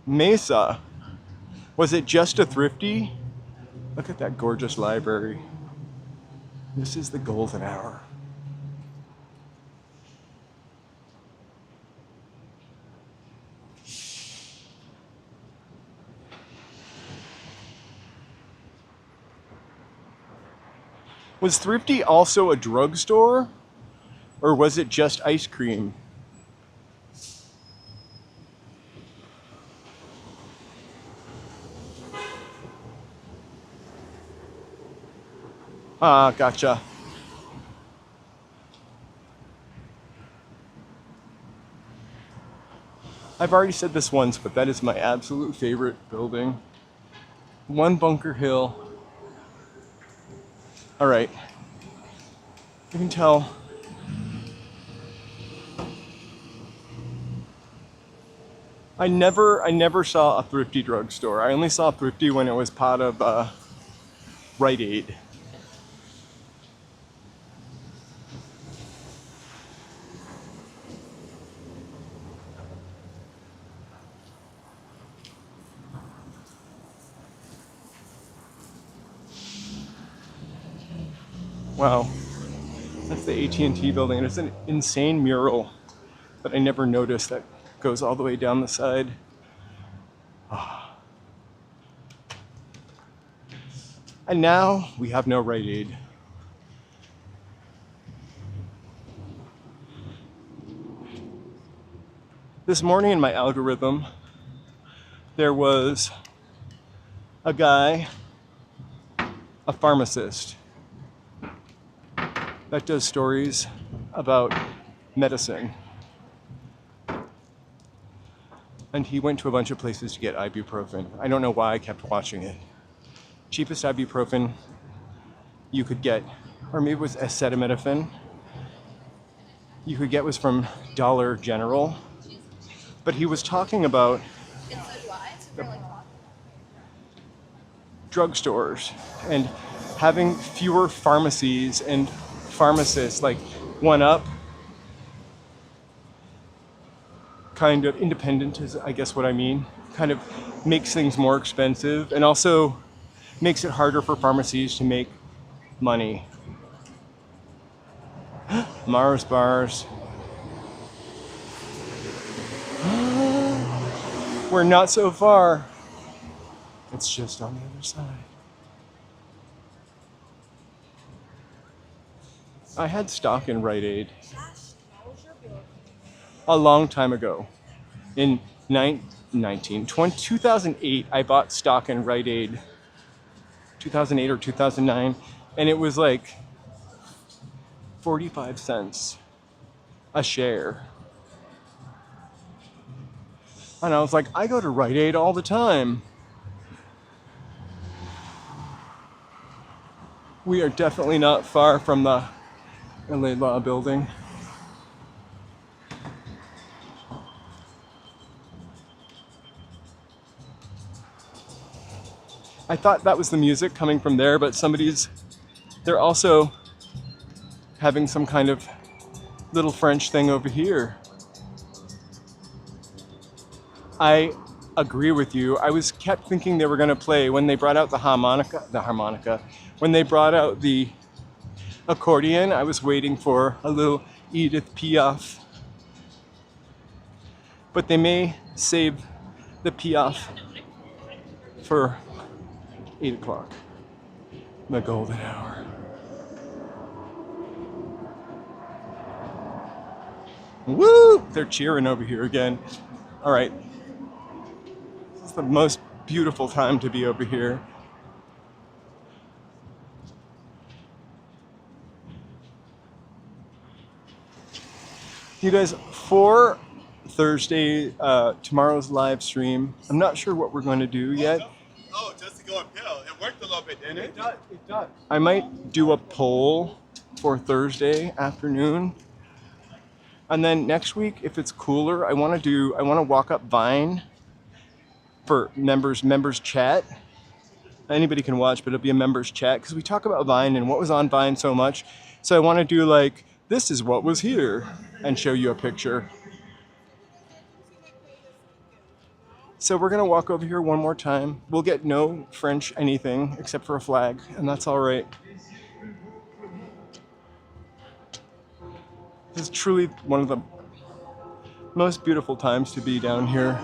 A: Mesa. Was it just a thrifty? Look at that gorgeous library. This is the golden hour. Was Thrifty also a drugstore? Or was it just ice cream? Ah, gotcha. I've already said this once, but that is my absolute favorite building. One Bunker Hill. All right. You can tell. I never saw a thrifty drugstore. I only saw thrifty when it was part of Rite Aid. Wow, that's the AT&T building, and it's an insane mural that I never noticed that goes all the way down the side. And now we have no Rite Aid. This morning in my algorithm, there was a guy, a pharmacist, that does stories about medicine. And he went to a bunch of places to get ibuprofen. I don't know why I kept watching it. Cheapest ibuprofen you could get, or maybe it was acetaminophen, you could get was from Dollar General. But he was talking about drugstores and having fewer pharmacies and pharmacists, like one up, kind of independent is I guess what I mean, kind of makes things more expensive and also makes it harder for pharmacies to make money. Mars bars. We're not so far. It's just on the other side. I had stock in Rite Aid a long time ago. In 2008, I bought stock in Rite Aid, 2008 or 2009, and it was like 45 cents a share. And I was like, I go to Rite Aid all the time. We are definitely not far from the LA Law building. I thought that was the music coming from there, but they're also having some kind of little French thing over here. I agree with you. I kept thinking they were going to play when they brought out the harmonica, when they brought out the accordion. I was waiting for a little Edith Piaf, but they may save the Piaf for 8 o'clock, the golden hour. Woo! They're cheering over here again. All right. This is the most beautiful time to be over here. You guys, for Thursday, tomorrow's live stream, I'm not sure what we're going to do yet.
K: Oh, just to go uphill. It worked a little bit, didn't it?
A: It does. I might do a poll for Thursday afternoon. And then next week, if it's cooler, I want to walk up Vine for members chat. Anybody can watch, but it'll be a members chat because we talk about Vine and what was on Vine so much. So I want to do like, this is what was here, and show you a picture. So we're gonna walk over here one more time. We'll get no French anything except for a flag, and that's all right. This is truly one of the most beautiful times to be down here.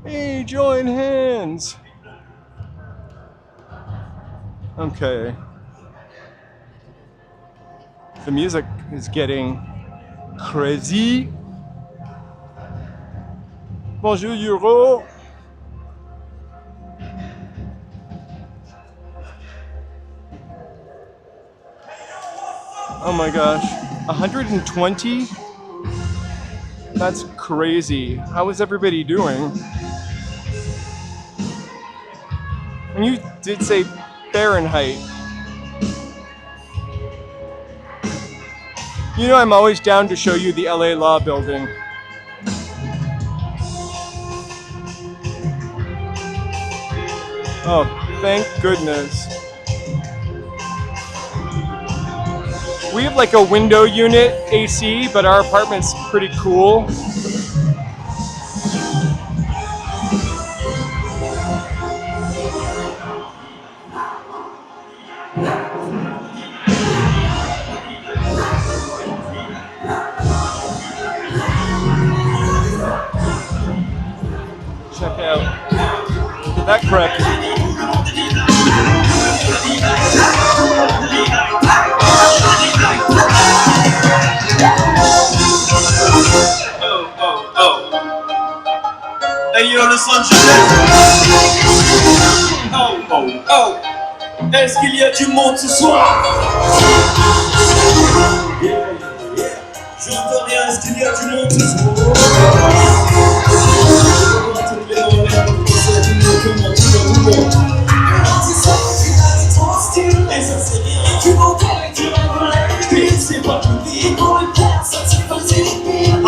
A: Hey, join hands. Okay. The music is getting crazy. Bonjour, Euro. Oh my gosh, 120? That's crazy. How is everybody doing? And you did say Fahrenheit. You know I'm always down to show you the LA Law Building. Oh, thank goodness. We have like a window unit AC, but our apartment's pretty cool. Check out that correct.
C: Hey yo, le Los Angeles. Oh, oh, oh. Est-ce qu'il y a du monde ce soir? Yeah, yeah. J'entends rien, est-ce qu'il y a du monde ce soir? Et ça c'est bien. Tu m'entends, tu m'entends. C'est pas tout dit pour une personne, c'est pas si pire.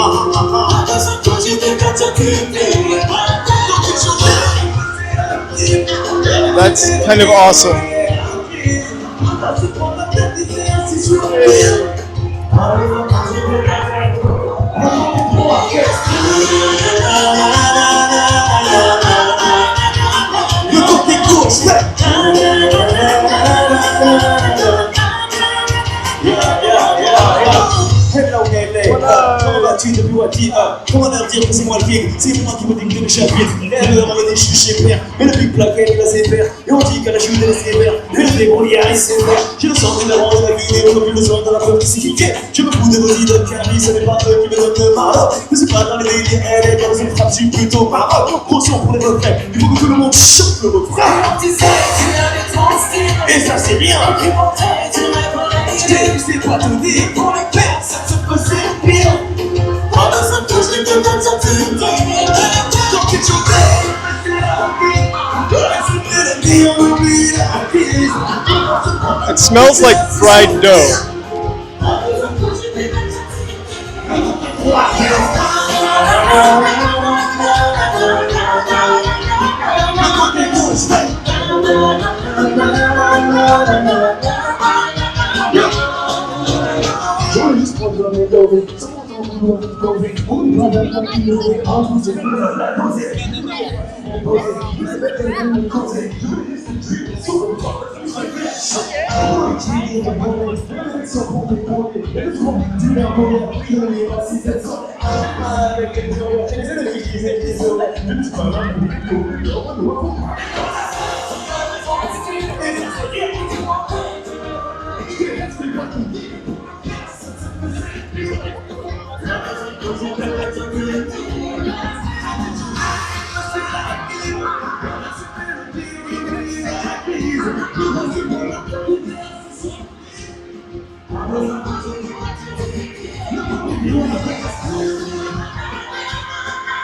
C: Quand j'étais quand
A: That's kind of awesome.
C: Depuis Wati, comment leur dire que c'est moi le pire? C'est moi qui me dis que le chapitre. Elle me remet des chuches chez père. Mais le big plaquet, il a ses pères. Et on dit qu'elle a joué des sévères. Mais le débrouillard, il sait faire. J'ai le sang de la rose, la vie, et le besoin de la peur qui s'est kické. Je me fous de vos idoles, car ce n'est pas eux qui me donnent de marre. Mais c'est pas dans les délires, elle est dans une frappe, je suis plutôt parole. Gros son pour les refrains. Il faut que tout le monde chope le refrain. Et ça, c'est bien. Je t'ai dit, c'est pas tout dire. Pour les pères, ça se peut, c'est pire.
A: It smells like fried dough.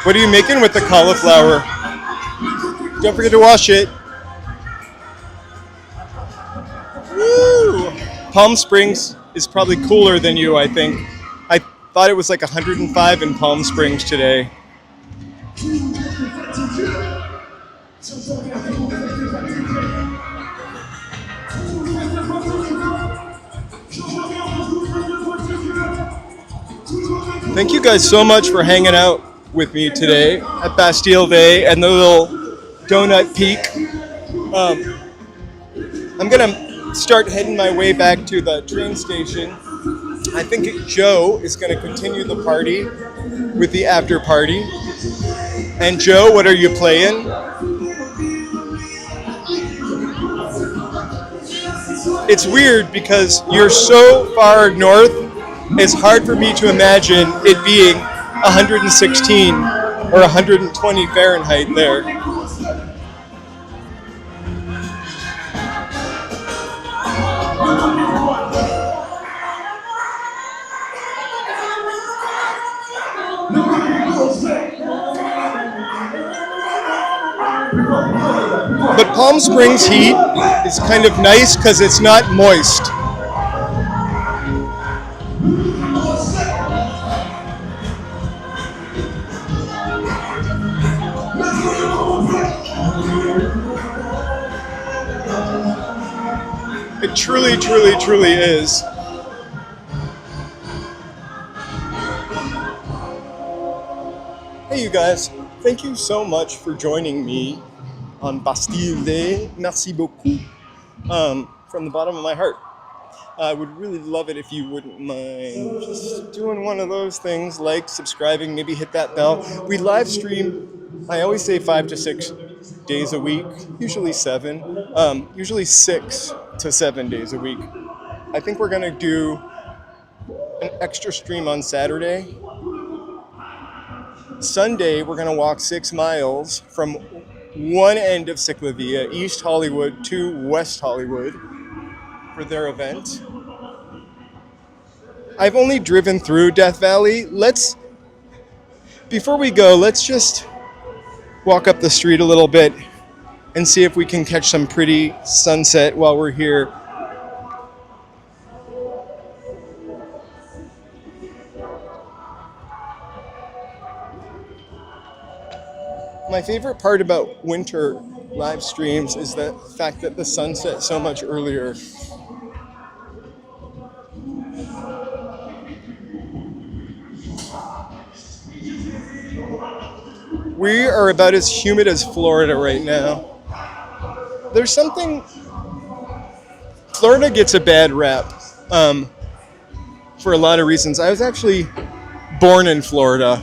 A: What are you making with the cauliflower? Don't forget to wash it. Palm Springs is probably cooler than you, I think. I thought it was like 105 in Palm Springs today. Thank you guys so much for hanging out with me today at Bastille Day and the little donut peak. I'm gonna start heading my way back to the train station. I think Joe is gonna continue the party with the after party. And Joe, what are you playing? It's weird because you're so far north, it's hard for me to imagine it being 116 or 120 Fahrenheit there. But Palm Springs heat is kind of nice because it's not moist. It truly, truly, truly is. Hey you guys, thank you so much for joining me on Bastille Day. Merci beaucoup. From the bottom of my heart. I would really love it if you wouldn't mind just doing one of those things, like subscribing, maybe hit that bell. We live stream, I always say 5 to 6 days a week, usually 7, usually 6 to 7 days a week. I think we're gonna do an extra stream on Saturday. Sunday, we're gonna walk 6 miles from one end of Ciclavia, East Hollywood to West Hollywood for their event. I've only driven through Death Valley. Before we go, let's just walk up the street a little bit and see if we can catch some pretty sunset while we're here. My favorite part about winter live streams is the fact that the sun sets so much earlier. We are about as humid as Florida right now. There's something... Florida gets a bad rap for a lot of reasons. I was actually born in Florida,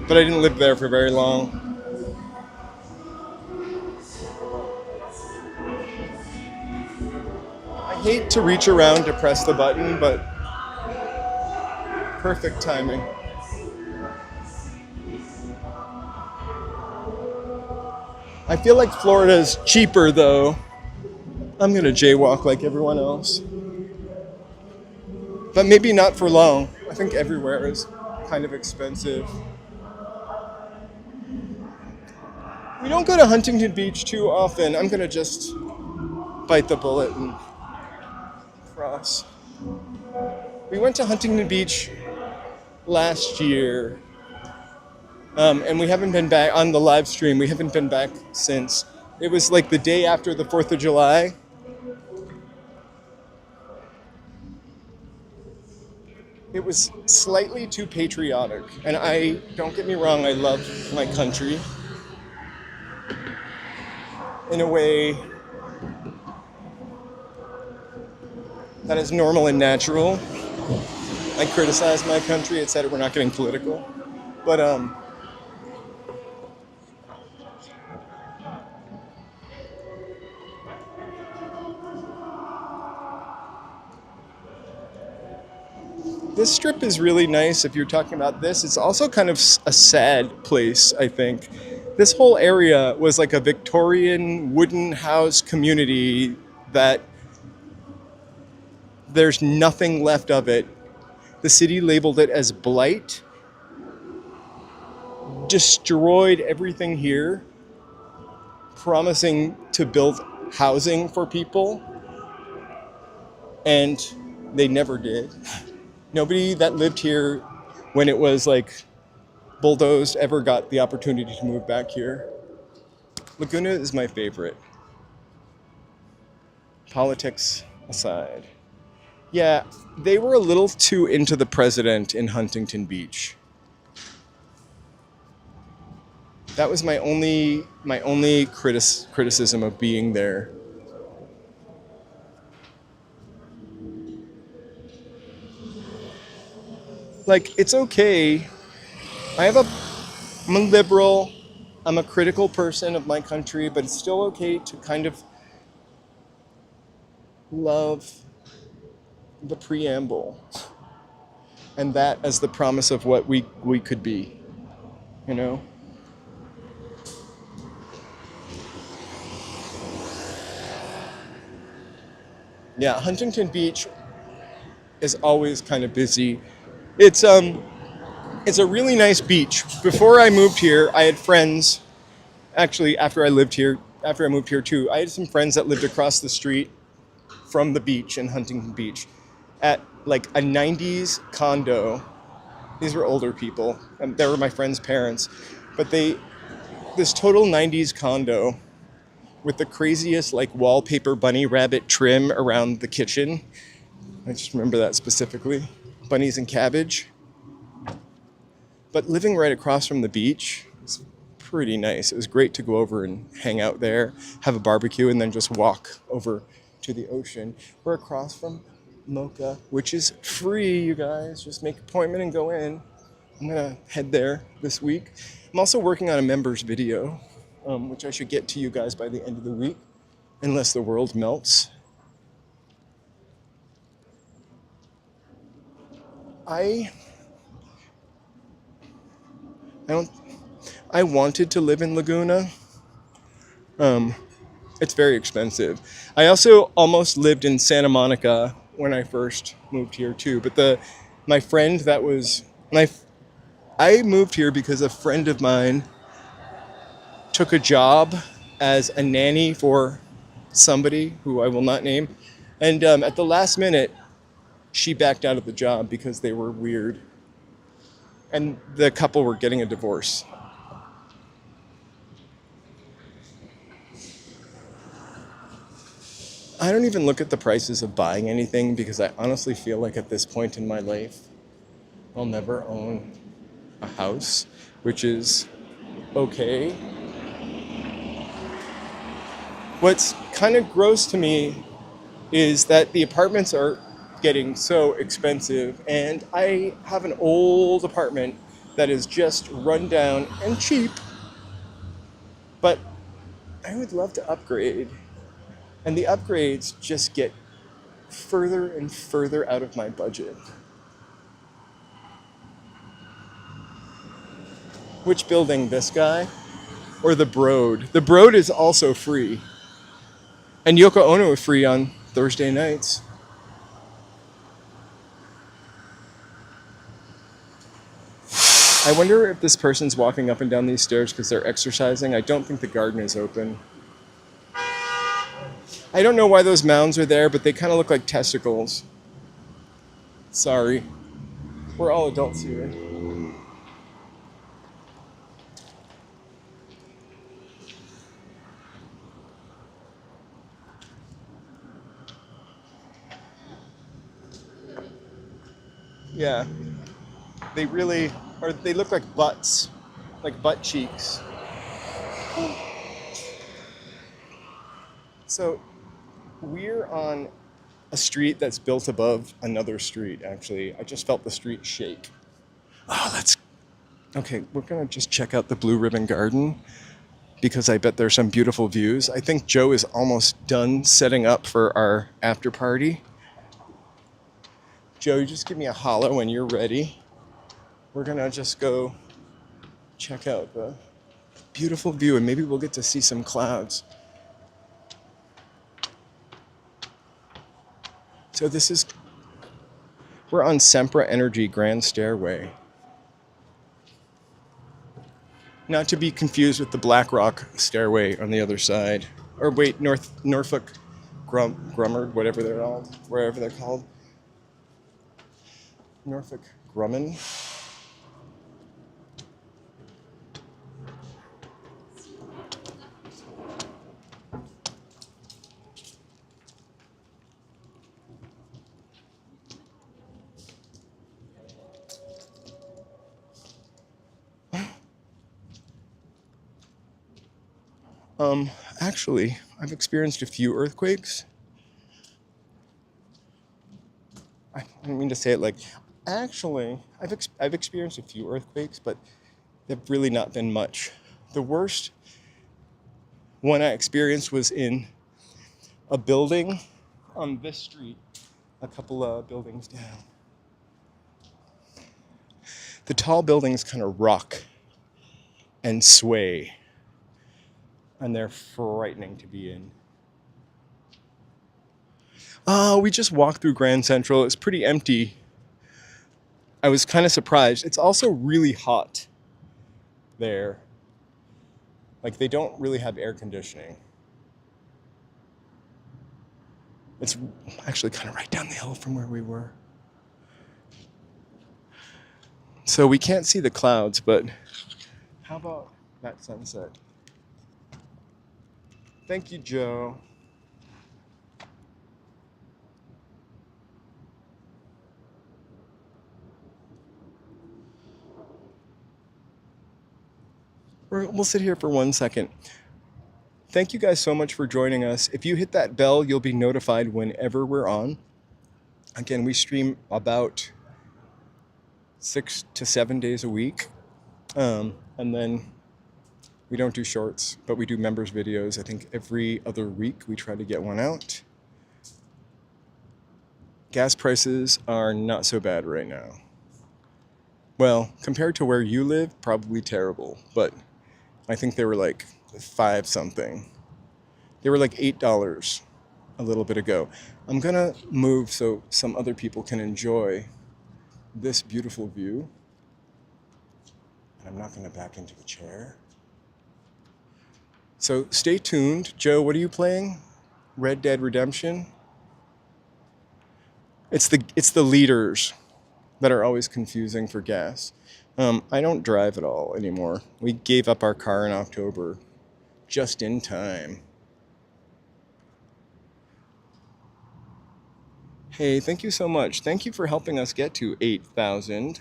A: but I didn't live there for very long. I hate to reach around to press the button, but perfect timing. I feel like Florida is cheaper though. I'm gonna jaywalk like everyone else. But maybe not for long. I think everywhere is kind of expensive. We don't go to Huntington Beach too often. I'm gonna just bite the bullet and cross. We went to Huntington Beach last year, and we haven't been back on the live stream. We haven't been back since. It was like the day after the 4th of July. It was slightly too patriotic, and don't get me wrong, I love my country in a way that is normal and natural. I criticize my country, etc. We're not getting political, but this strip is really nice if you're talking about this. It's also kind of a sad place, I think. This whole area was like a Victorian wooden house community that there's nothing left of it. The city labeled it as blight, destroyed everything here, promising to build housing for people. And they never did. Nobody that lived here when it was like bulldozed ever got the opportunity to move back here. Laguna is my favorite. Politics aside. Yeah, they were a little too into the president in Huntington Beach. That was my only criticism of being there. Like, it's okay. I'm a liberal. I'm a critical person of my country, but it's still okay to kind of love the preamble and that as the promise of what we could be, you know? Yeah, Huntington Beach is always kind of busy. It's a really nice beach. Before I moved here, I had friends. Actually, after I moved here too, I had some friends that lived across the street from the beach in Huntington Beach at like a 90s condo. These were older people, and they were my friends' parents. But this total 90s condo with the craziest like wallpaper bunny rabbit trim around the kitchen. I just remember that specifically. Bunnies and cabbage. But living right across from the beach was pretty nice. It was great to go over and hang out there, have a barbecue, and then just walk over to the ocean. We're across from Mocha, which is free, you guys. Just make an appointment and go in. I'm gonna head there this week. I'm also working on a members video, which I should get to you guys by the end of the week, unless the world melts. I wanted to live in Laguna. It's very expensive. I also almost lived in Santa Monica when I first moved here too. But my friend that was I moved here because a friend of mine took a job as a nanny for somebody who I will not name, and at the last minute, she backed out of the job because they were weird, and the couple were getting a divorce. I don't even look at the prices of buying anything because I honestly feel like at this point in my life, I'll never own a house, which is okay. What's kind of gross to me is that the apartments are getting so expensive, and I have an old apartment that is just run down and cheap, but I would love to upgrade. And the upgrades just get further and further out of my budget. Which building, this guy? Or the Broad? The Broad is also free. And Yoko Ono is free on Thursday nights. I wonder if this person's walking up and down these stairs because they're exercising. I don't think the garden is open. I don't know why those mounds are there, but they kind of look like testicles. Sorry. We're all adults here. Yeah. They really are, they look like butts, like butt cheeks. So, we're on a street that's built above another street, actually. I just felt the street shake. Oh, okay, we're gonna just check out the Blue Ribbon Garden because I bet there's some beautiful views. I think Joe is almost done setting up for our after party. Joe, you just give me a holler when you're ready. We're gonna just go check out the beautiful view and maybe we'll get to see some clouds. So we're on Sempra Energy Grand Stairway. Not to be confused with the Black Rock Stairway on the other side. Or wait, Norfolk Grummard, whatever they're called, wherever they're called. Norfolk Grumman. Actually, I've experienced a few earthquakes. I don't mean to say it like, actually, I've experienced a few earthquakes, but they've really not been much. The worst one I experienced was in a building on this street, a couple of buildings down. The tall buildings kind of rock and sway, and they're frightening to be in. We just walked through Grand Central. It's pretty empty. I was kind of surprised. It's also really hot there. Like, they don't really have air conditioning. It's actually kind of right down the hill from where we were. So we can't see the clouds, but how about that sunset? Thank you, Joe. We'll sit here for 1 second. Thank you guys so much for joining us. If you hit that bell, you'll be notified whenever we're on. Again, we stream about 6 to 7 days a week. And then we don't do shorts, but we do members videos. I think every other week we try to get one out. Gas prices are not so bad right now. Well, compared to where you live, probably terrible, but I think they were like 5 something. They were like $8 a little bit ago. I'm gonna move so some other people can enjoy this beautiful view. And I'm not gonna back into the chair. So stay tuned. Joe, what are you playing? Red Dead Redemption? It's the leaders that are always confusing for gas. I don't drive at all anymore. We gave up our car in October, just in time. Hey, thank you so much. Thank you for helping us get to 8,000.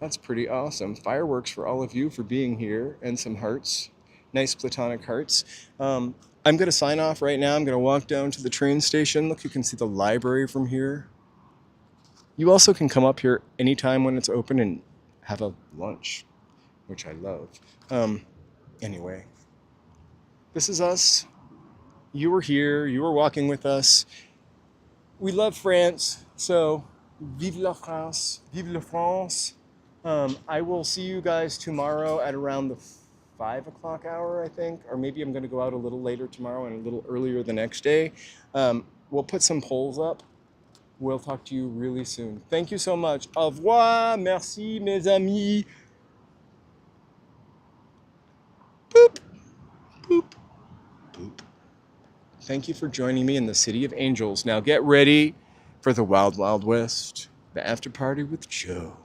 A: That's pretty awesome. Fireworks for all of you for being here, and some hearts. Nice platonic hearts. I'm gonna sign off right now. I'm gonna walk down to the train station. Look, you can see the library from here. You also can come up here anytime when it's open and have a lunch, which I love. Anyway, this is us. You were here, you were walking with us. We love France, so vive la France, vive la France. I will see you guys tomorrow at around the 5 o'clock hour, I think, or maybe I'm gonna go out a little later tomorrow and a little earlier the next day. We'll put some polls up. We'll talk to you really soon. Thank you so much. Au revoir. Merci, mes amis. Boop. Boop. Boop. Thank you for joining me in the City of Angels. Now get ready for the Wild Wild West, the after party with Joe.